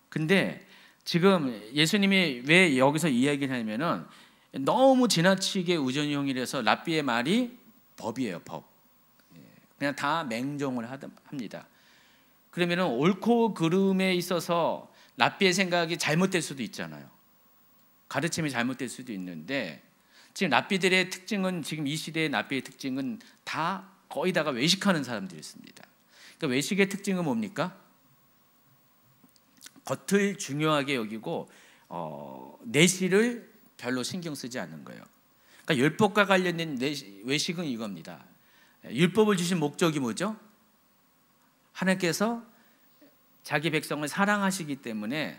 근데 지금 예수님이 왜 여기서 이야기를 하냐면은 너무 지나치게 의존형이라서 랍비의 말이 법이에요, 법. 그냥 다 맹종을 합니다. 그러면은 옳고 그름에 있어서 랍비의 생각이 잘못될 수도 있잖아요. 가르침이 잘못될 수도 있는데 지금 랍비들의 특징은, 지금 이 시대의 랍비의 특징은 다 거의 다가 외식하는 사람들이었습니다. 그러니까 외식의 특징은 뭡니까? 겉을 중요하게 여기고 내실을 별로 신경 쓰지 않는 거예요. 그러니까 율법과 관련된 외식은 이겁니다. 율법을 주신 목적이 뭐죠? 하나님께서 자기 백성을 사랑하시기 때문에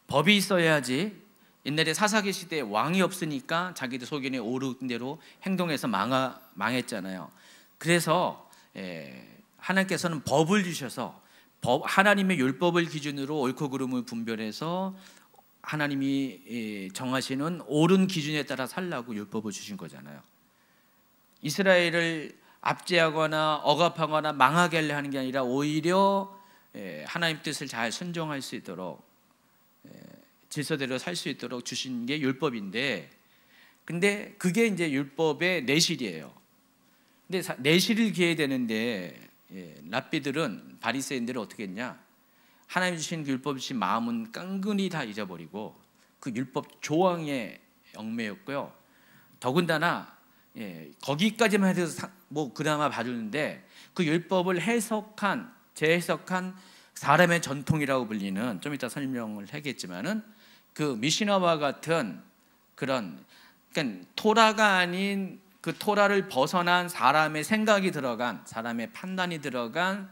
법이 있어야지. 옛날에 사사기 시대에 왕이 없으니까 자기들 소견에 오른 대로 행동해서 망했잖아요. 그래서 하나님께서는 법을 주셔서 하나님의 율법을 기준으로 옳고 그름을 분별해서 하나님이 정하시는 옳은 기준에 따라 살라고 율법을 주신 거잖아요. 이스라엘을 압제하거나 억압하거나 망하게 하려 하는 게 아니라 오히려 하나님 뜻을 잘 순종할 수 있도록 질서대로 살 수 있도록 주신 게 율법인데, 근데 그게 이제 율법의 내실이에요. 근데 내실을 기해야 되는데 랍비들은, 바리새인들은 어떻게 했냐? 하나님 주신 율법 주신 마음은 깡그리 다 잊어버리고 그 율법 조항에 얽매였고요. 더군다나 거기까지만 해도 뭐 그나마 봐주는데 그 율법을 재해석한 사람의 전통이라고 불리는, 좀 이따 설명을 하겠지만은 그 미시나와 같은 그런, 그러니까 토라가 아닌 그 토라를 벗어난 사람의 생각이 들어간, 사람의 판단이 들어간,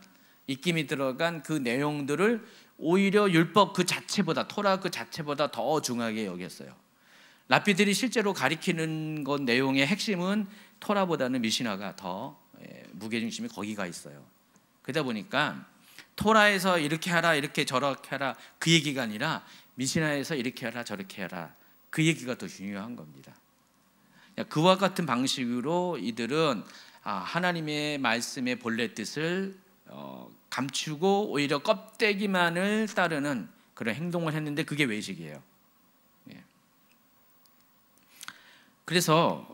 입김이 들어간 그 내용들을 오히려 율법 그 자체보다, 토라 그 자체보다 더 중하게 여겼어요. 랍비들이 실제로 가리키는 것 내용의 핵심은 토라보다는 미시나가 더 무게중심이 거기가 있어요. 그러다 보니까 토라에서 이렇게 하라 이렇게 저렇게 하라 그 얘기가 아니라 미시나에서 이렇게 하라 저렇게 하라 그 얘기가 더 중요한 겁니다. 그와 같은 방식으로 이들은 하나님의 말씀의 본래 뜻을 감추고 오히려 껍데기만을 따르는 그런 행동을 했는데 그게 외식이에요. 그래서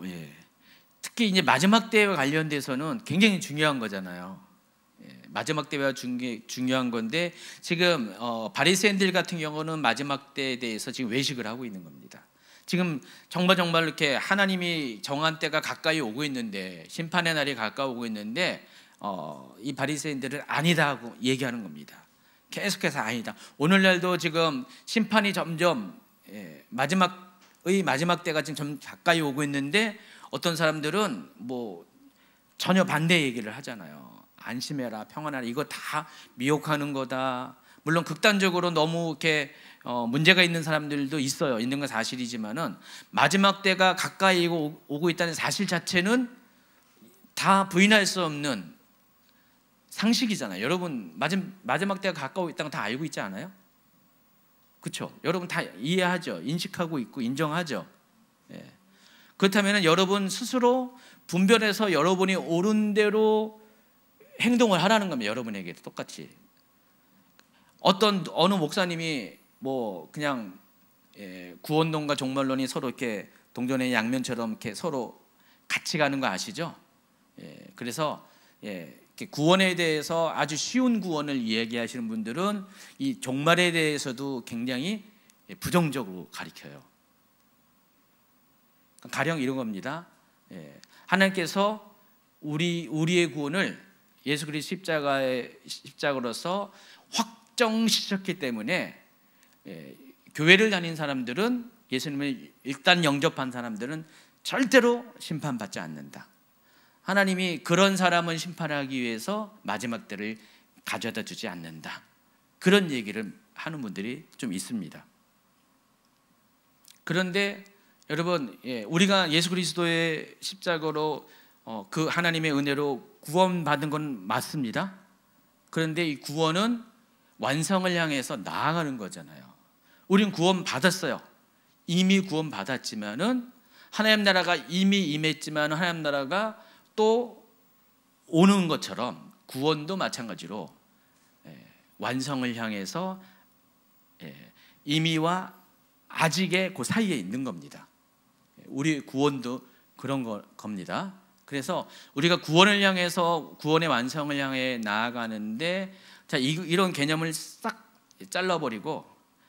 특히 이제 마지막 때와 관련돼서는 굉장히 중요한 거잖아요. 마지막 때와 중요한 건데 지금 바리새인들 같은 경우는 마지막 때에 대해서 지금 외식을 하고 있는 겁니다. 지금 정말 이렇게 하나님이 정한 때가 가까이 오고 있는데, 심판의 날이 가까우고 있는데 이 바리새인들은 아니다 하고 얘기하는 겁니다. 계속해서 아니다. 오늘날도 지금 심판이 점점 마지막 때가 지금 좀 가까이 오고 있는데 어떤 사람들은 뭐 전혀 반대 얘기를 하잖아요. 안심해라, 평안하라, 이거 다 미혹하는 거다. 물론 극단적으로 너무 이렇게 문제가 있는 사람들도 있어요. 있는 건 사실이지만은 마지막 때가 가까이 오고 있다는 사실 자체는 다 부인할 수 없는 상식이잖아요. 여러분 마지막 때가 가까워 있다는 거 다 알고 있지 않아요? 그렇죠? 여러분 다 이해하죠? 인식하고 있고 인정하죠? 그렇다면 여러분 스스로 분별해서 여러분이 옳은 대로 행동을 하라는 겁니다. 여러분에게 똑같이. 어느 목사님이 뭐 그냥 구원론과 종말론이 서로 이렇게 동전의 양면처럼 이렇게 서로 같이 가는 거 아시죠? 그래서 이렇게 구원에 대해서 아주 쉬운 구원을 이야기하시는 분들은 이 종말에 대해서도 굉장히 부정적으로 가리켜요. 가령 이런 겁니다. 하나님께서 우리의 구원을 예수 그리스도 십자가로서 확정시켰기 때문에 교회를 다닌 사람들은, 예수님을 일단 영접한 사람들은 절대로 심판받지 않는다. 하나님이 그런 사람은 심판하기 위해서 마지막 때를 가져다 주지 않는다. 그런 얘기를 하는 분들이 좀 있습니다. 그런데 여러분, 우리가 예수 그리스도의 십자가로 그 하나님의 은혜로 구원받은 건 맞습니다. 그런데 이 구원은 완성을 향해서 나아가는 거잖아요. 우린 구원 받았어요. 이미 구원 받았지만은 하나님 나라가 이미 임했지만 하나님 나라가 또 오는 것처럼 구원도 마찬가지로 완성을 향해서 이미와 아직의 그 사이에 있는 겁니다. 우리 구원도 그런 겁니다. 그래서 우리가 구원을 향해서 구원의 완성을 향해 나아가는데, 자, 이런 개념을 싹 잘라버리고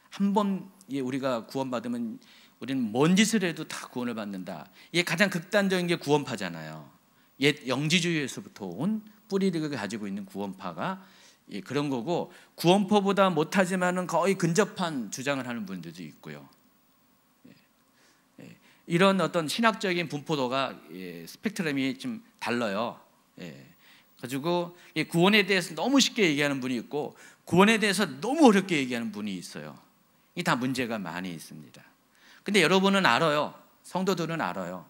한번 우리가 구원받으면 우리는 뭔 짓을 해도 다 구원을 받는다. 이게 가장 극단적인 게 구원파잖아요. 옛 영지주의에서부터 온 뿌리를 가지고 있는 구원파가 그런 거고, 구원파보다 못하지만은 거의 근접한 주장을 하는 분들도 있고요. 이런 어떤 신학적인 분포도가 스펙트럼이 좀 달라요. 가지고 구원에 대해서 너무 쉽게 얘기하는 분이 있고 구원에 대해서 너무 어렵게 얘기하는 분이 있어요. 이 다 문제가 많이 있습니다. 근데 여러분은 알아요. 성도들은 알아요.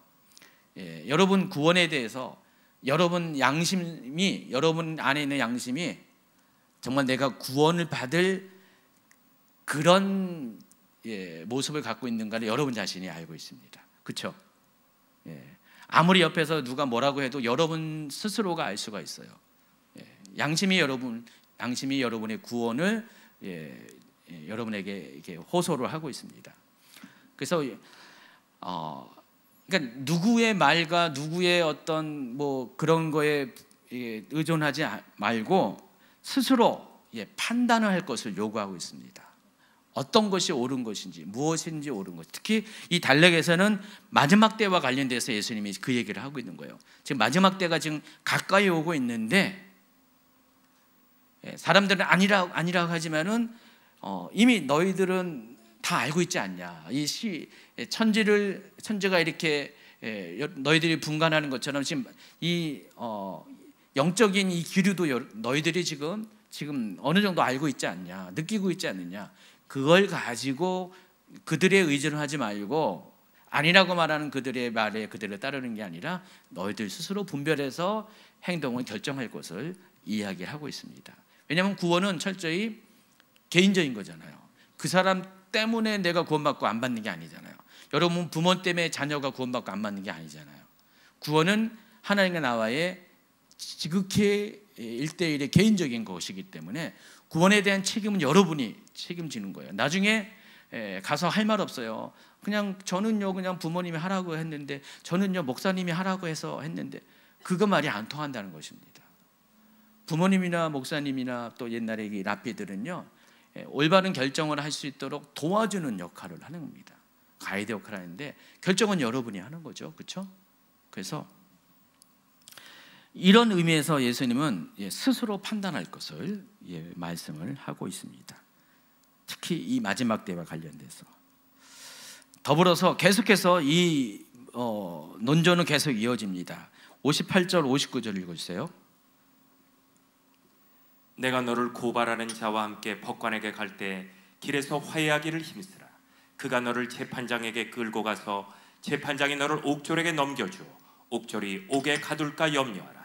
여러분 구원에 대해서 여러분 양심이, 여러분 안에 있는 양심이 정말 내가 구원을 받을 그런 모습을 갖고 있는가를 여러분 자신이 알고 있습니다. 그렇죠? 아무리 옆에서 누가 뭐라고 해도 여러분 스스로가 알 수가 있어요. 양심이 여러분의 구원을 여러분에게 이렇게 호소를 하고 있습니다. 그래서 그러니까 누구의 말과 누구의 어떤 뭐 그런 거에 의존하지 말고 스스로 판단을 할 것을 요구하고 있습니다. 어떤 것이 옳은 것인지, 무엇인지 옳은 것. 특히 이 달력에서는 마지막 때와 관련돼서 예수님이 그 얘기를 하고 있는 거예요. 지금 마지막 때가 지금 가까이 오고 있는데 사람들은 아니라고 하지만은 이미 너희들은 다 알고 있지 않냐. 이 천지가 이렇게 너희들이 분간하는 것처럼 지금 이 영적인 이 기류도 너희들이 지금 어느 정도 알고 있지 않냐, 느끼고 있지 않느냐. 그걸 가지고 그들의 의존을 하지 말고 아니라고 말하는 그들의 말에 그들을 따르는 게 아니라 너희들 스스로 분별해서 행동을 결정할 것을 이야기를 하고 있습니다. 왜냐하면 구원은 철저히 개인적인 거잖아요. 그 사람 때문에 내가 구원받고 안 받는 게 아니잖아요. 여러분 부모 때문에 자녀가 구원받고 안 받는 게 아니잖아요. 구원은 하나님과 나와의 지극히 1대1의 개인적인 것이기 때문에 구원에 대한 책임은 여러분이 책임지는 거예요. 나중에 가서 할 말 없어요. 그냥 저는요 그냥 부모님이 하라고 했는데, 저는요 목사님이 하라고 해서 했는데, 그거 말이 안 통한다는 것입니다. 부모님이나 목사님이나 또 옛날에 이 랍비들은요 올바른 결정을 할 수 있도록 도와주는 역할을 하는 겁니다. 가이드 역할을 하는데 결정은 여러분이 하는 거죠. 그렇죠? 그래서 이런 의미에서 예수님은 스스로 판단할 것을 말씀을 하고 있습니다. 특히 이 마지막 때와 관련돼서. 더불어서 계속해서 이 논조는 계속 이어집니다. 58절 59절 읽어주세요. 내가 너를 고발하는 자와 함께 법관에게 갈 때 길에서 화해하기를 힘쓰라. 그가 너를 재판장에게 끌고 가서 재판장이 너를 옥졸에게 넘겨주어 옥졸이 옥에 가둘까 염려하라.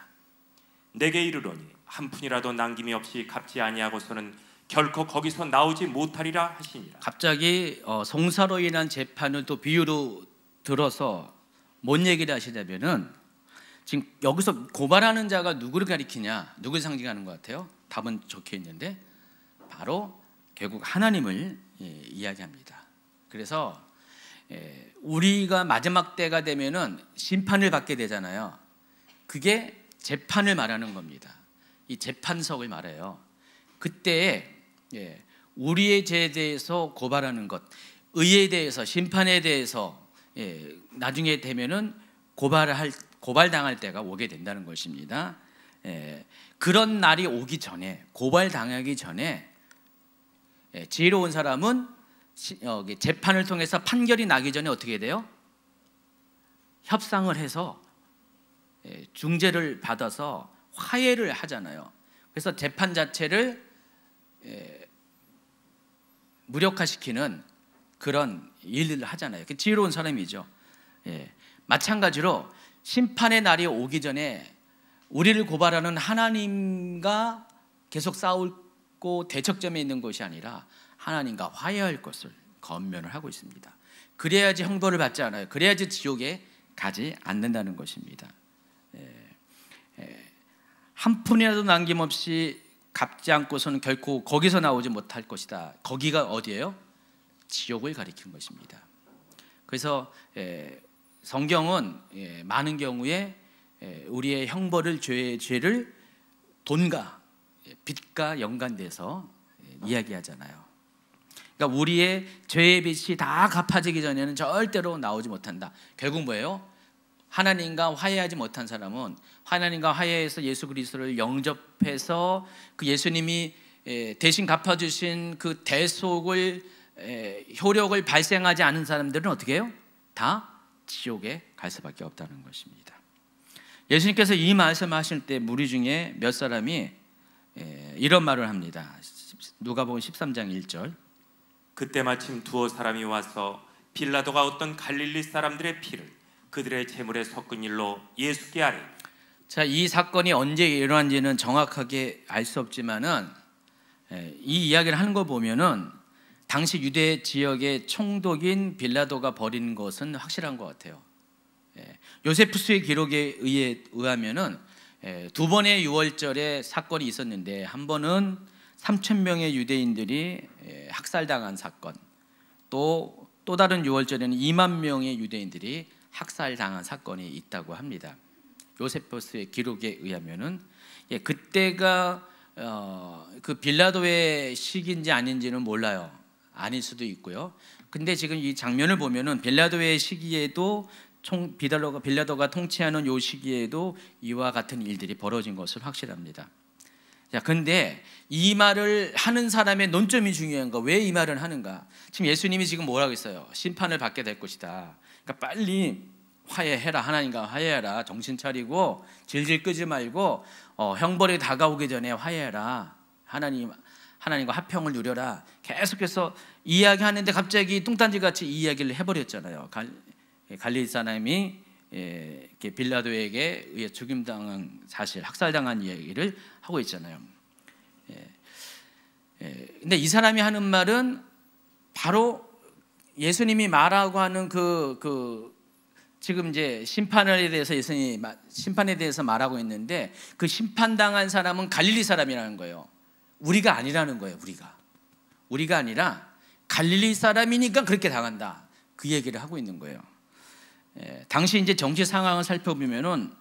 내게 이르노니 한 푼이라도 남김이 없이 갚지 아니하고서는 결코 거기서 나오지 못하리라 하시니라. 갑자기 송사로 인한 재판을 또 비유로 들어서 뭔 얘기를 하시냐면은, 지금 여기서 고발하는 자가 누구를 가리키냐, 누구를 상징하는 것 같아요? 답은 적혀 있는데 바로 결국 하나님을 이야기합니다. 그래서 우리가 마지막 때가 되면은 심판을 받게 되잖아요. 그게 재판을 말하는 겁니다. 이 재판석을 말해요. 그때 우리의 죄에 대해서 고발하는 것, 의에 대해서, 심판에 대해서 나중에 되면은 고발당할 때가 오게 된다는 것입니다. 그런 날이 오기 전에, 고발당하기 전에 지혜로운 사람은 재판을 통해서 판결이 나기 전에 어떻게 돼요? 협상을 해서 중재를 받아서 화해를 하잖아요. 그래서 재판 자체를 무력화시키는 그런 일을 하잖아요. 지혜로운 사람이죠. 마찬가지로 심판의 날이 오기 전에 우리를 고발하는 하나님과 계속 싸우고 대척점에 있는 것이 아니라 하나님과 화해할 것을 권면을 하고 있습니다. 그래야지 형벌을 받지 않아요. 그래야지 지옥에 가지 않는다는 것입니다. 한 푼이라도 남김없이 갚지 않고서는 결코 거기서 나오지 못할 것이다. 거기가 어디예요? 지옥을 가리키는 것입니다. 그래서 성경은 많은 경우에 우리의 형벌을 죄를 돈과 빚과 연관돼서 이야기하잖아요. 그러니까 우리의 죄의 빚이 다 갚아지기 전에는 절대로 나오지 못한다. 결국 뭐예요? 하나님과 화해하지 못한 사람은 하나님과 화해해서 예수 그리스도를 영접해서 그 예수님이 대신 갚아주신 그 대속을 효력을 발생하지 않은 사람들은 어떻게 해요? 다 지옥에 갈 수밖에 없다는 것입니다. 예수님께서 이 말씀하실 때 무리 중에 몇 사람이 이런 말을 합니다. 누가복음 13장 1절. 그때 마침 두어 사람이 와서 빌라도가 어떤 갈릴리 사람들의 피를 그들의 제물에 섞은 일로 예수께 아뢰. 자, 이 사건이 언제 일어난지는 정확하게 알 수 없지만은 이 이야기를 하는 거 보면은 당시 유대 지역의 총독인 빌라도가 벌인 것은 확실한 것 같아요. 요세푸스의 기록에 의하면은 두 번의 유월절에 사건이 있었는데 한 번은 3,000명의 유대인들이 학살당한 사건, 또 다른 유월절에는 2만 명의 유대인들이 학살당한 사건이 있다고 합니다. 요세푸스의 기록에 의하면은 그때가 그 빌라도의 시기인지 아닌지는 몰라요. 아닐 수도 있고요. 근데 지금 이 장면을 보면은 빌라도의 시기에도 빌라도가 통치하는 요 시기에도 이와 같은 일들이 벌어진 것은 확실합니다. 자, 근데 이 말을 하는 사람의 논점이 중요한 거. 왜 이 말을 하는가? 지금 예수님이 지금 뭐라고 했어요? 심판을 받게 될 것이다. 그러니까 빨리 화해해라. 하나님과 화해해라. 정신 차리고 질질 끄지 말고 형벌이 다가오기 전에 화해해라. 하나님과 화평을 누려라. 계속해서 이야기하는데 갑자기 뚱딴지같이 이 이야기를 해버렸잖아요. 갈릴리 사람이 빌라도에게 의해 죽임당한 사실, 학살당한 이야기를 하고 있잖아요. 근데 이 사람이 하는 말은 바로 예수님이 말하고 하는 지금 이제 심판에 대해서 예수님이 심판에 대해서 말하고 있는데 그 심판당한 사람은 갈릴리 사람이라는 거예요. 우리가 아니라는 거예요. 우리가 아니라 갈릴리 사람이니까 그렇게 당한다. 그 얘기를 하고 있는 거예요. 당시 이제 정치 상황을 살펴보면은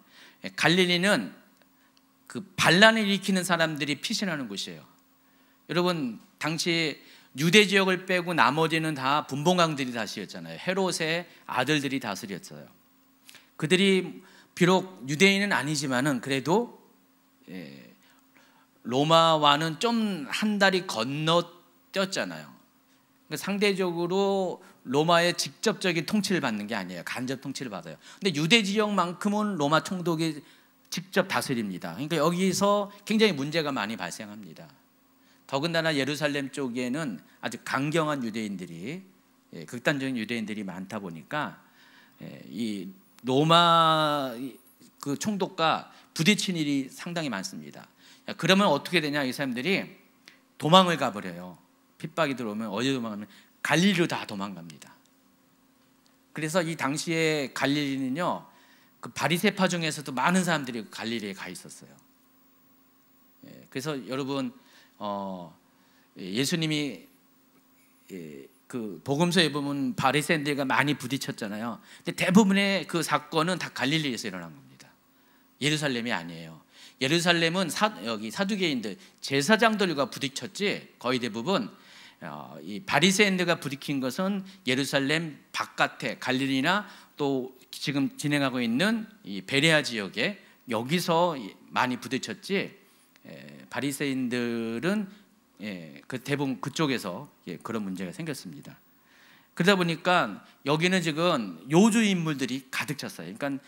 갈릴리는 그 반란을 일으키는 사람들이 피신하는 곳이에요. 여러분, 당시 유대 지역을 빼고 나머지는 다 분봉왕들이 다스렸잖아요. 헤롯의 아들들이 다스렸어요. 그들이 비록 유대인은 아니지만은 그래도 로마와는 좀 한 달이 건너뛰었잖아요. 상대적으로 로마의 직접적인 통치를 받는 게 아니에요. 간접 통치를 받아요. 근데 유대 지역만큼은 로마 총독이 직접 다스립니다. 그러니까 여기서 굉장히 문제가 많이 발생합니다. 더군다나 예루살렘 쪽에는 아주 강경한 유대인들이, 극단적인 유대인들이 많다 보니까 이 로마 그 총독과 부딪힌 일이 상당히 많습니다. 그러면 어떻게 되냐? 이 사람들이 도망을 가버려요. 핍박이 들어오면 어디 도망가면 갈릴리로 다 도망갑니다. 그래서 이 당시에 갈릴리는요, 그 바리새파 중에서도 많은 사람들이 갈릴리에 가 있었어요. 그래서 여러분, 예수님이 그 복음서에 보면 바리새인들과 많이 부딪혔잖아요. 근데 대부분의 그 사건은 다 갈릴리에서 일어난 겁니다. 예루살렘이 아니에요. 예루살렘은 여기 사두개인들, 제사장들과 부딪혔지 거의 대부분 이 바리새인들과 부딪힌 것은 예루살렘 바깥에 갈릴리나 또 지금 진행하고 있는 이 베레아 지역에 여기서 많이 부딪혔지 바리새인들은 그 대부분 그쪽에서 그런 문제가 생겼습니다. 그러다 보니까 여기는 지금 요주 인물들이 가득 찼어요. 그러니까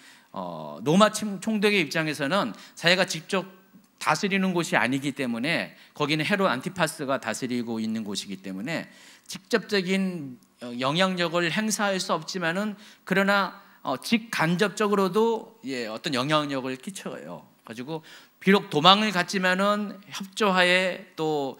로마 총독의 입장에서는 자기가 직접 다스리는 곳이 아니기 때문에, 거기는 헤롯 안티파스가 다스리고 있는 곳이기 때문에 직접적인 영향력을 행사할 수 없지만은 그러나 직간접적으로도 어떤 영향력을 끼쳐요. 가지고 비록 도망을 갔지만은 협조하에 또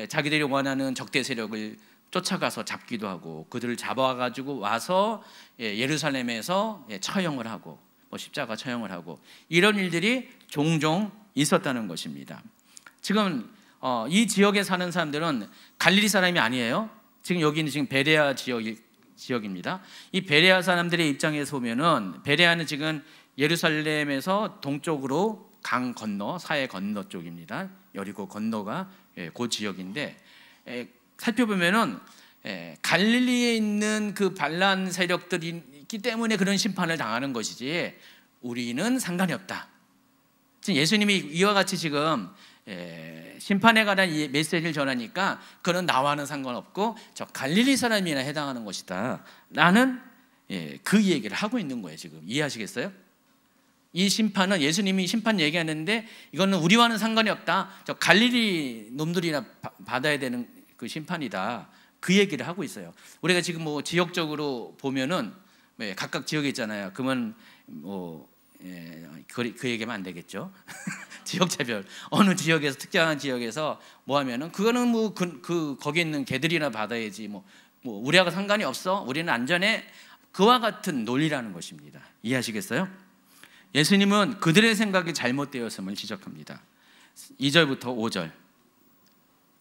자기들이 원하는 적대 세력을 쫓아가서 잡기도 하고 그들을 잡아가지고 와서 예루살렘에서 처형을 하고 십자가 처형을 하고 이런 일들이 종종 있었다는 것입니다. 지금 이 지역에 사는 사람들은 갈릴리 사람이 아니에요. 지금 여기는 지금 베레아 지역입니다. 이 베레아 사람들의 입장에서 보면은 베레아는 지금 예루살렘에서 동쪽으로 강 건너 사해 건너 쪽입니다. 여리고 건너가 그 지역인데 살펴보면은 갈릴리에 있는 그 반란 세력들이 있기 때문에 그런 심판을 당하는 것이지 우리는 상관이 없다. 지금 예수님이 이와 같이 지금 심판에 관한 이 메시지를 전하니까 그는 나와는 상관없고 저 갈릴리 사람이나 해당하는 것이다 라는 그 얘기를 하고 있는 거예요. 지금 이해하시겠어요? 이 심판은 예수님이 심판 얘기하는데 이거는 우리와는 상관이 없다. 저 갈릴리 놈들이나 받아야 되는 그 심판이다. 그 얘기를 하고 있어요. 우리가 지금 뭐 지역적으로 보면은 각각 지역에 있잖아요. 그러면 그 얘기하면 안 되겠죠. 지역차별. 어느 지역에서 특정한 지역에서 뭐 하면은 그거는 뭐 거기 있는 개들이나 받아야지 뭐 우리하고 상관이 없어. 우리는 안전해. 그와 같은 논리라는 것입니다. 이해하시겠어요? 예수님은 그들의 생각이 잘못되었음을 지적합니다. 2절부터 5절.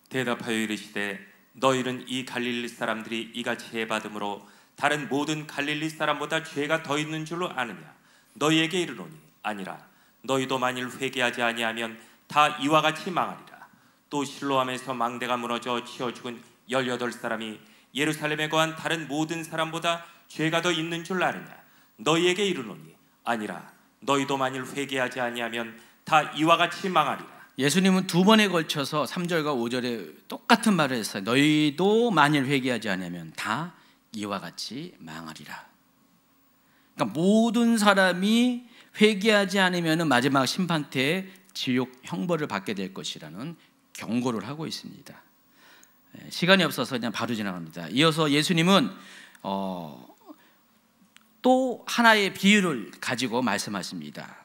대답하여 이르시되 너희는 이 갈릴리 사람들이 이같이 해받음으로 다른 모든 갈릴리 사람보다 죄가 더 있는 줄로 아느냐? 너희에게 이르노니 아니라. 너희도 만일 회개하지 아니하면 다 이와 같이 망하리라. 또 실로암에서 망대가 무너져 치어 죽은 18사람이 예루살렘에 거한 다른 모든 사람보다 죄가 더 있는 줄 아느냐? 너희에게 이르노니 아니라. 너희도 만일 회개하지 아니하면 다 이와 같이 망하리라. 예수님은 두 번에 걸쳐서 3절과 5절에 똑같은 말을 했어요. 너희도 만일 회개하지 않으면 다 이와 같이 망하리라. 그러니까 모든 사람이 회개하지 않으면 마지막 심판 때에 지옥 형벌을 받게 될 것이라는 경고를 하고 있습니다. 시간이 없어서 그냥 바로 지나갑니다. 이어서 예수님은 또 하나의 비유를 가지고 말씀하십니다.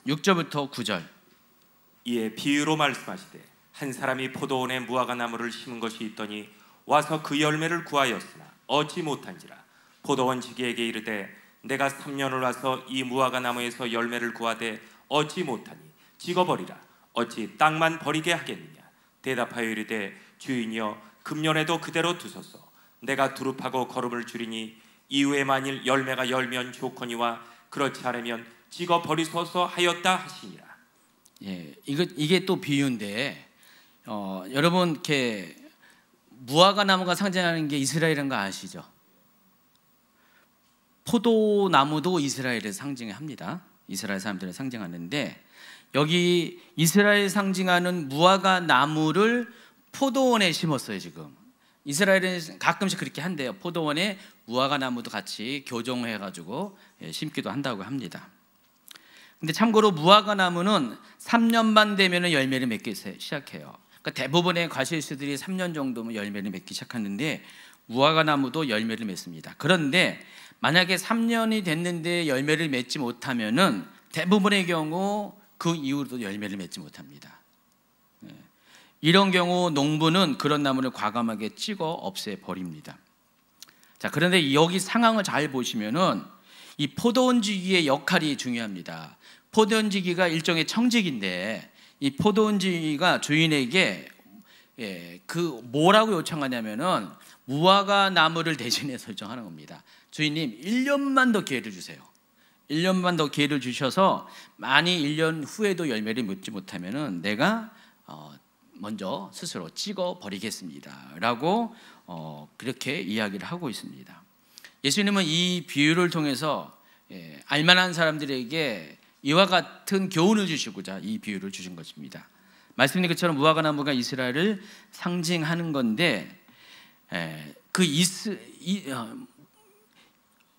6절부터 9절. 이에 비유로 말씀하시되 한 사람이 포도원에 무화과 나무를 심은 것이 있더니 와서 그 열매를 구하였으나 얻지 못한지라. 포도원 지기에게 이르되 내가 3년을 와서 이 무화과 나무에서 열매를 구하되 얻지 못하니 찍어버리라. 어찌 땅만 버리게 하겠느냐? 대답하여 이르되 주인이여 금년에도 그대로 두소서. 내가 두릅하고 거름을 줄이니 이후에 만일 열매가 열면 좋거니와 그렇지 않으면 찍어 버리소서 하였다 하시니라. 이게 또 비유인데 여러분 이렇게 무화과 나무가 상징하는 게 이스라엘인 거 아시죠? 포도나무도 이스라엘을 상징합니다. 이스라엘 사람들을 상징하는데 여기 이스라엘 상징하는 무화과 나무를 포도원에 심었어요. 지금 이스라엘은 가끔씩 그렇게 한대요. 포도원에 무화과 나무도 같이 교종해가지고 심기도 한다고 합니다. 근데 참고로 무화과 나무는 3년 반 되면 열매를 맺기 시작해요. 그러니까 대부분의 과실수들이 3년 정도면 열매를 맺기 시작하는데 무화과 나무도 열매를 맺습니다. 그런데 만약에 3년이 됐는데 열매를 맺지 못하면은 대부분의 경우 그 이후로도 열매를 맺지 못합니다. 이런 경우 농부는 그런 나무를 과감하게 찍어 없애버립니다. 자, 그런데 여기 상황을 잘 보시면은 이 포도원지기의 역할이 중요합니다. 포도원지기가 일종의 청직인데 이 포도원지기가 주인에게 뭐라고 요청하냐면은 무화과 나무를 대신해 설정하는 겁니다. 주인님 1년만 더 기회를 주세요. 1년만 더 기회를 주셔서 만약 1년 후에도 열매를 맺지 못하면은 내가 먼저 스스로 찍어 버리겠습니다 라고 그렇게 이야기를 하고 있습니다. 예수님은 이 비유를 통해서 알만한 사람들에게 이와 같은 교훈을 주시고자 이 비유를 주신 것입니다. 말씀드린 것처럼 무화과 나무가 이스라엘을 상징하는 건데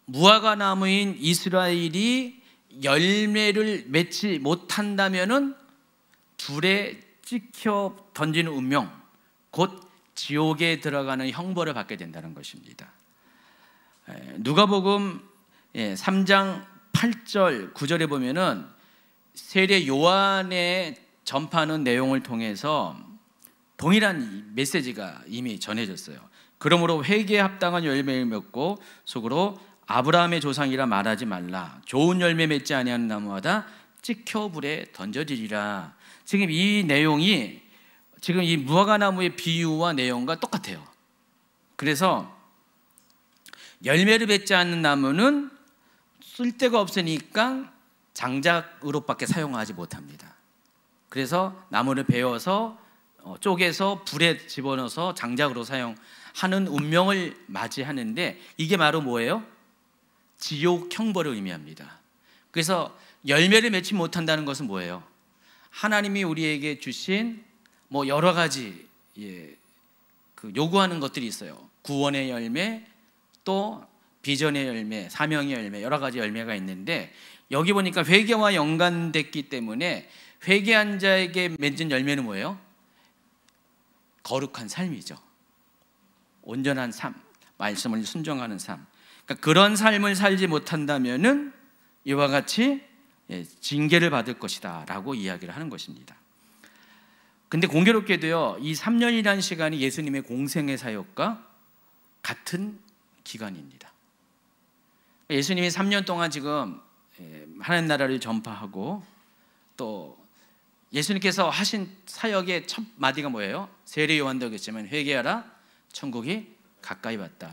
무화과 나무인 이스라엘이 열매를 맺지 못한다면은 불에 찍혀 던지는 운명, 곧 지옥에 들어가는 형벌을 받게 된다는 것입니다. 누가복음 3장 8절 9절에 보면은 세례 요한의 전파하는 내용을 통해서 동일한 메시지가 이미 전해졌어요. 그러므로 회개에 합당한 열매를 맺고 속으로 아브라함의 조상이라 말하지 말라. 좋은 열매 맺지 아니하는 나무마다 찍혀 불에 던져지리라. 지금 이 내용이 지금 이 무화과나무의 비유와 내용과 똑같아요. 그래서 열매를 맺지 않는 나무는 쓸데가 없으니까 장작으로밖에 사용하지 못합니다. 그래서 나무를 베어서 쪼개서 불에 집어넣어서 장작으로 사용하는 운명을 맞이하는데, 이게 바로 뭐예요? 지옥 형벌을 의미합니다. 그래서 열매를 맺지 못한다는 것은 뭐예요? 하나님이 우리에게 주신 여러 가지 그 요구하는 것들이 있어요. 구원의 열매, 또 비전의 열매, 사명의 열매, 여러 가지 열매가 있는데, 여기 보니까 회개와 연관됐기 때문에 회개한 자에게 맺은 열매는 뭐예요? 거룩한 삶이죠. 온전한 삶, 말씀을 순종하는 삶. 그러니까 그런 삶을 살지 못한다면은 이와 같이 징계를 받을 것이다 라고 이야기를 하는 것입니다. 근데 공교롭게도요, 이 3년이라는 시간이 예수님의 공생의 사역과 같은 기간입니다. 예수님이 3년 동안 지금 하나님 나라를 전파하고, 또 예수님께서 하신 사역의 첫 마디가 뭐예요? 세례 요한도 그랬지만 회개하라, 천국이 가까이 왔다.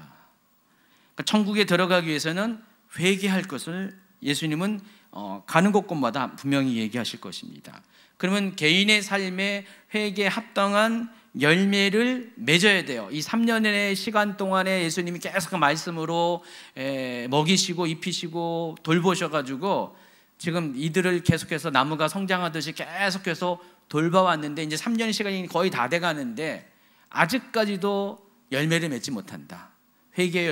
그러니까 천국에 들어가기 위해서는 회개할 것을 예수님은 가는 곳곳마다 분명히 얘기하실 것입니다. 그러면 개인의 삶에 회개에 합당한 열매를 맺어야 돼요. 이 3년의 시간 동안에 예수님이 계속 그 말씀으로 먹이시고 입히시고 돌보셔가지고 지금 이들을 계속해서 나무가 성장하듯이 계속해서 돌봐왔는데, 이제 3년 시간이 거의 다 돼가는데 아직까지도 열매를 맺지 못한다. 회개에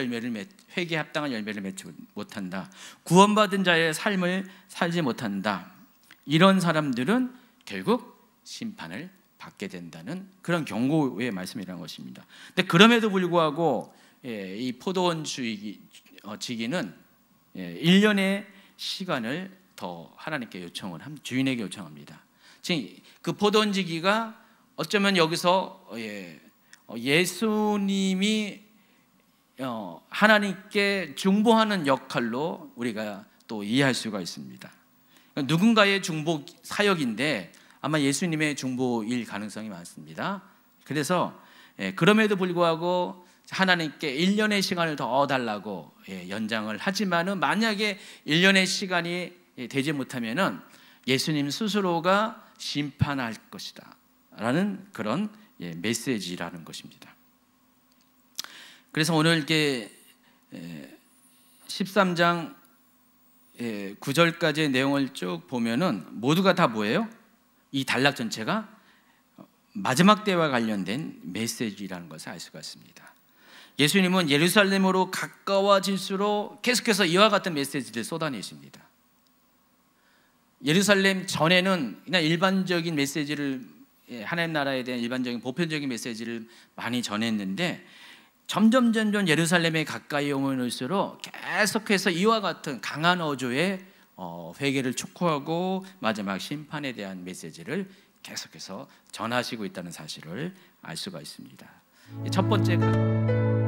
합당한 열매를 맺지 못한다. 구원받은 자의 삶을 살지 못한다. 이런 사람들은 결국 심판을 받게 된다는 그런 경고의 말씀이라는 것입니다. 근데 그럼에도 불구하고 이 포도원 지기는 1년의 시간을 더 하나님께 요청을 합니다. 주인에게 요청합니다. 지금 그 포도원 지기가 어쩌면 여기서 예수님이 하나님께 중보하는 역할로 우리가 또 이해할 수가 있습니다. 누군가의 중보 사역인데 아마 예수님의 중보일 가능성이 많습니다. 그래서 그럼에도 불구하고 하나님께 1년의 시간을 더 달라고 연장을 하지만은, 만약에 1년의 시간이 되지 못하면은 예수님 스스로가 심판할 것이다 라는 그런 메시지라는 것입니다. 그래서 오늘 이렇게 13장 9절까지의 내용을 쭉 보면은 모두가 다 뭐예요? 이 단락 전체가 마지막 때와 관련된 메시지라는 것을 알 수가 있습니다. 예수님은 예루살렘으로 가까워질수록 계속해서 이와 같은 메시지를 쏟아내십니다. 예루살렘 전에는 그냥 일반적인 메시지를, 하나님 나라에 대한 일반적인 보편적인 메시지를 많이 전했는데, 점점 예루살렘에 가까이 오면 올수록 계속해서 이와 같은 강한 어조의 회개를 촉구하고 마지막 심판에 대한 메시지를 계속해서 전하시고 있다는 사실을 알 수가 있습니다. 첫 번째가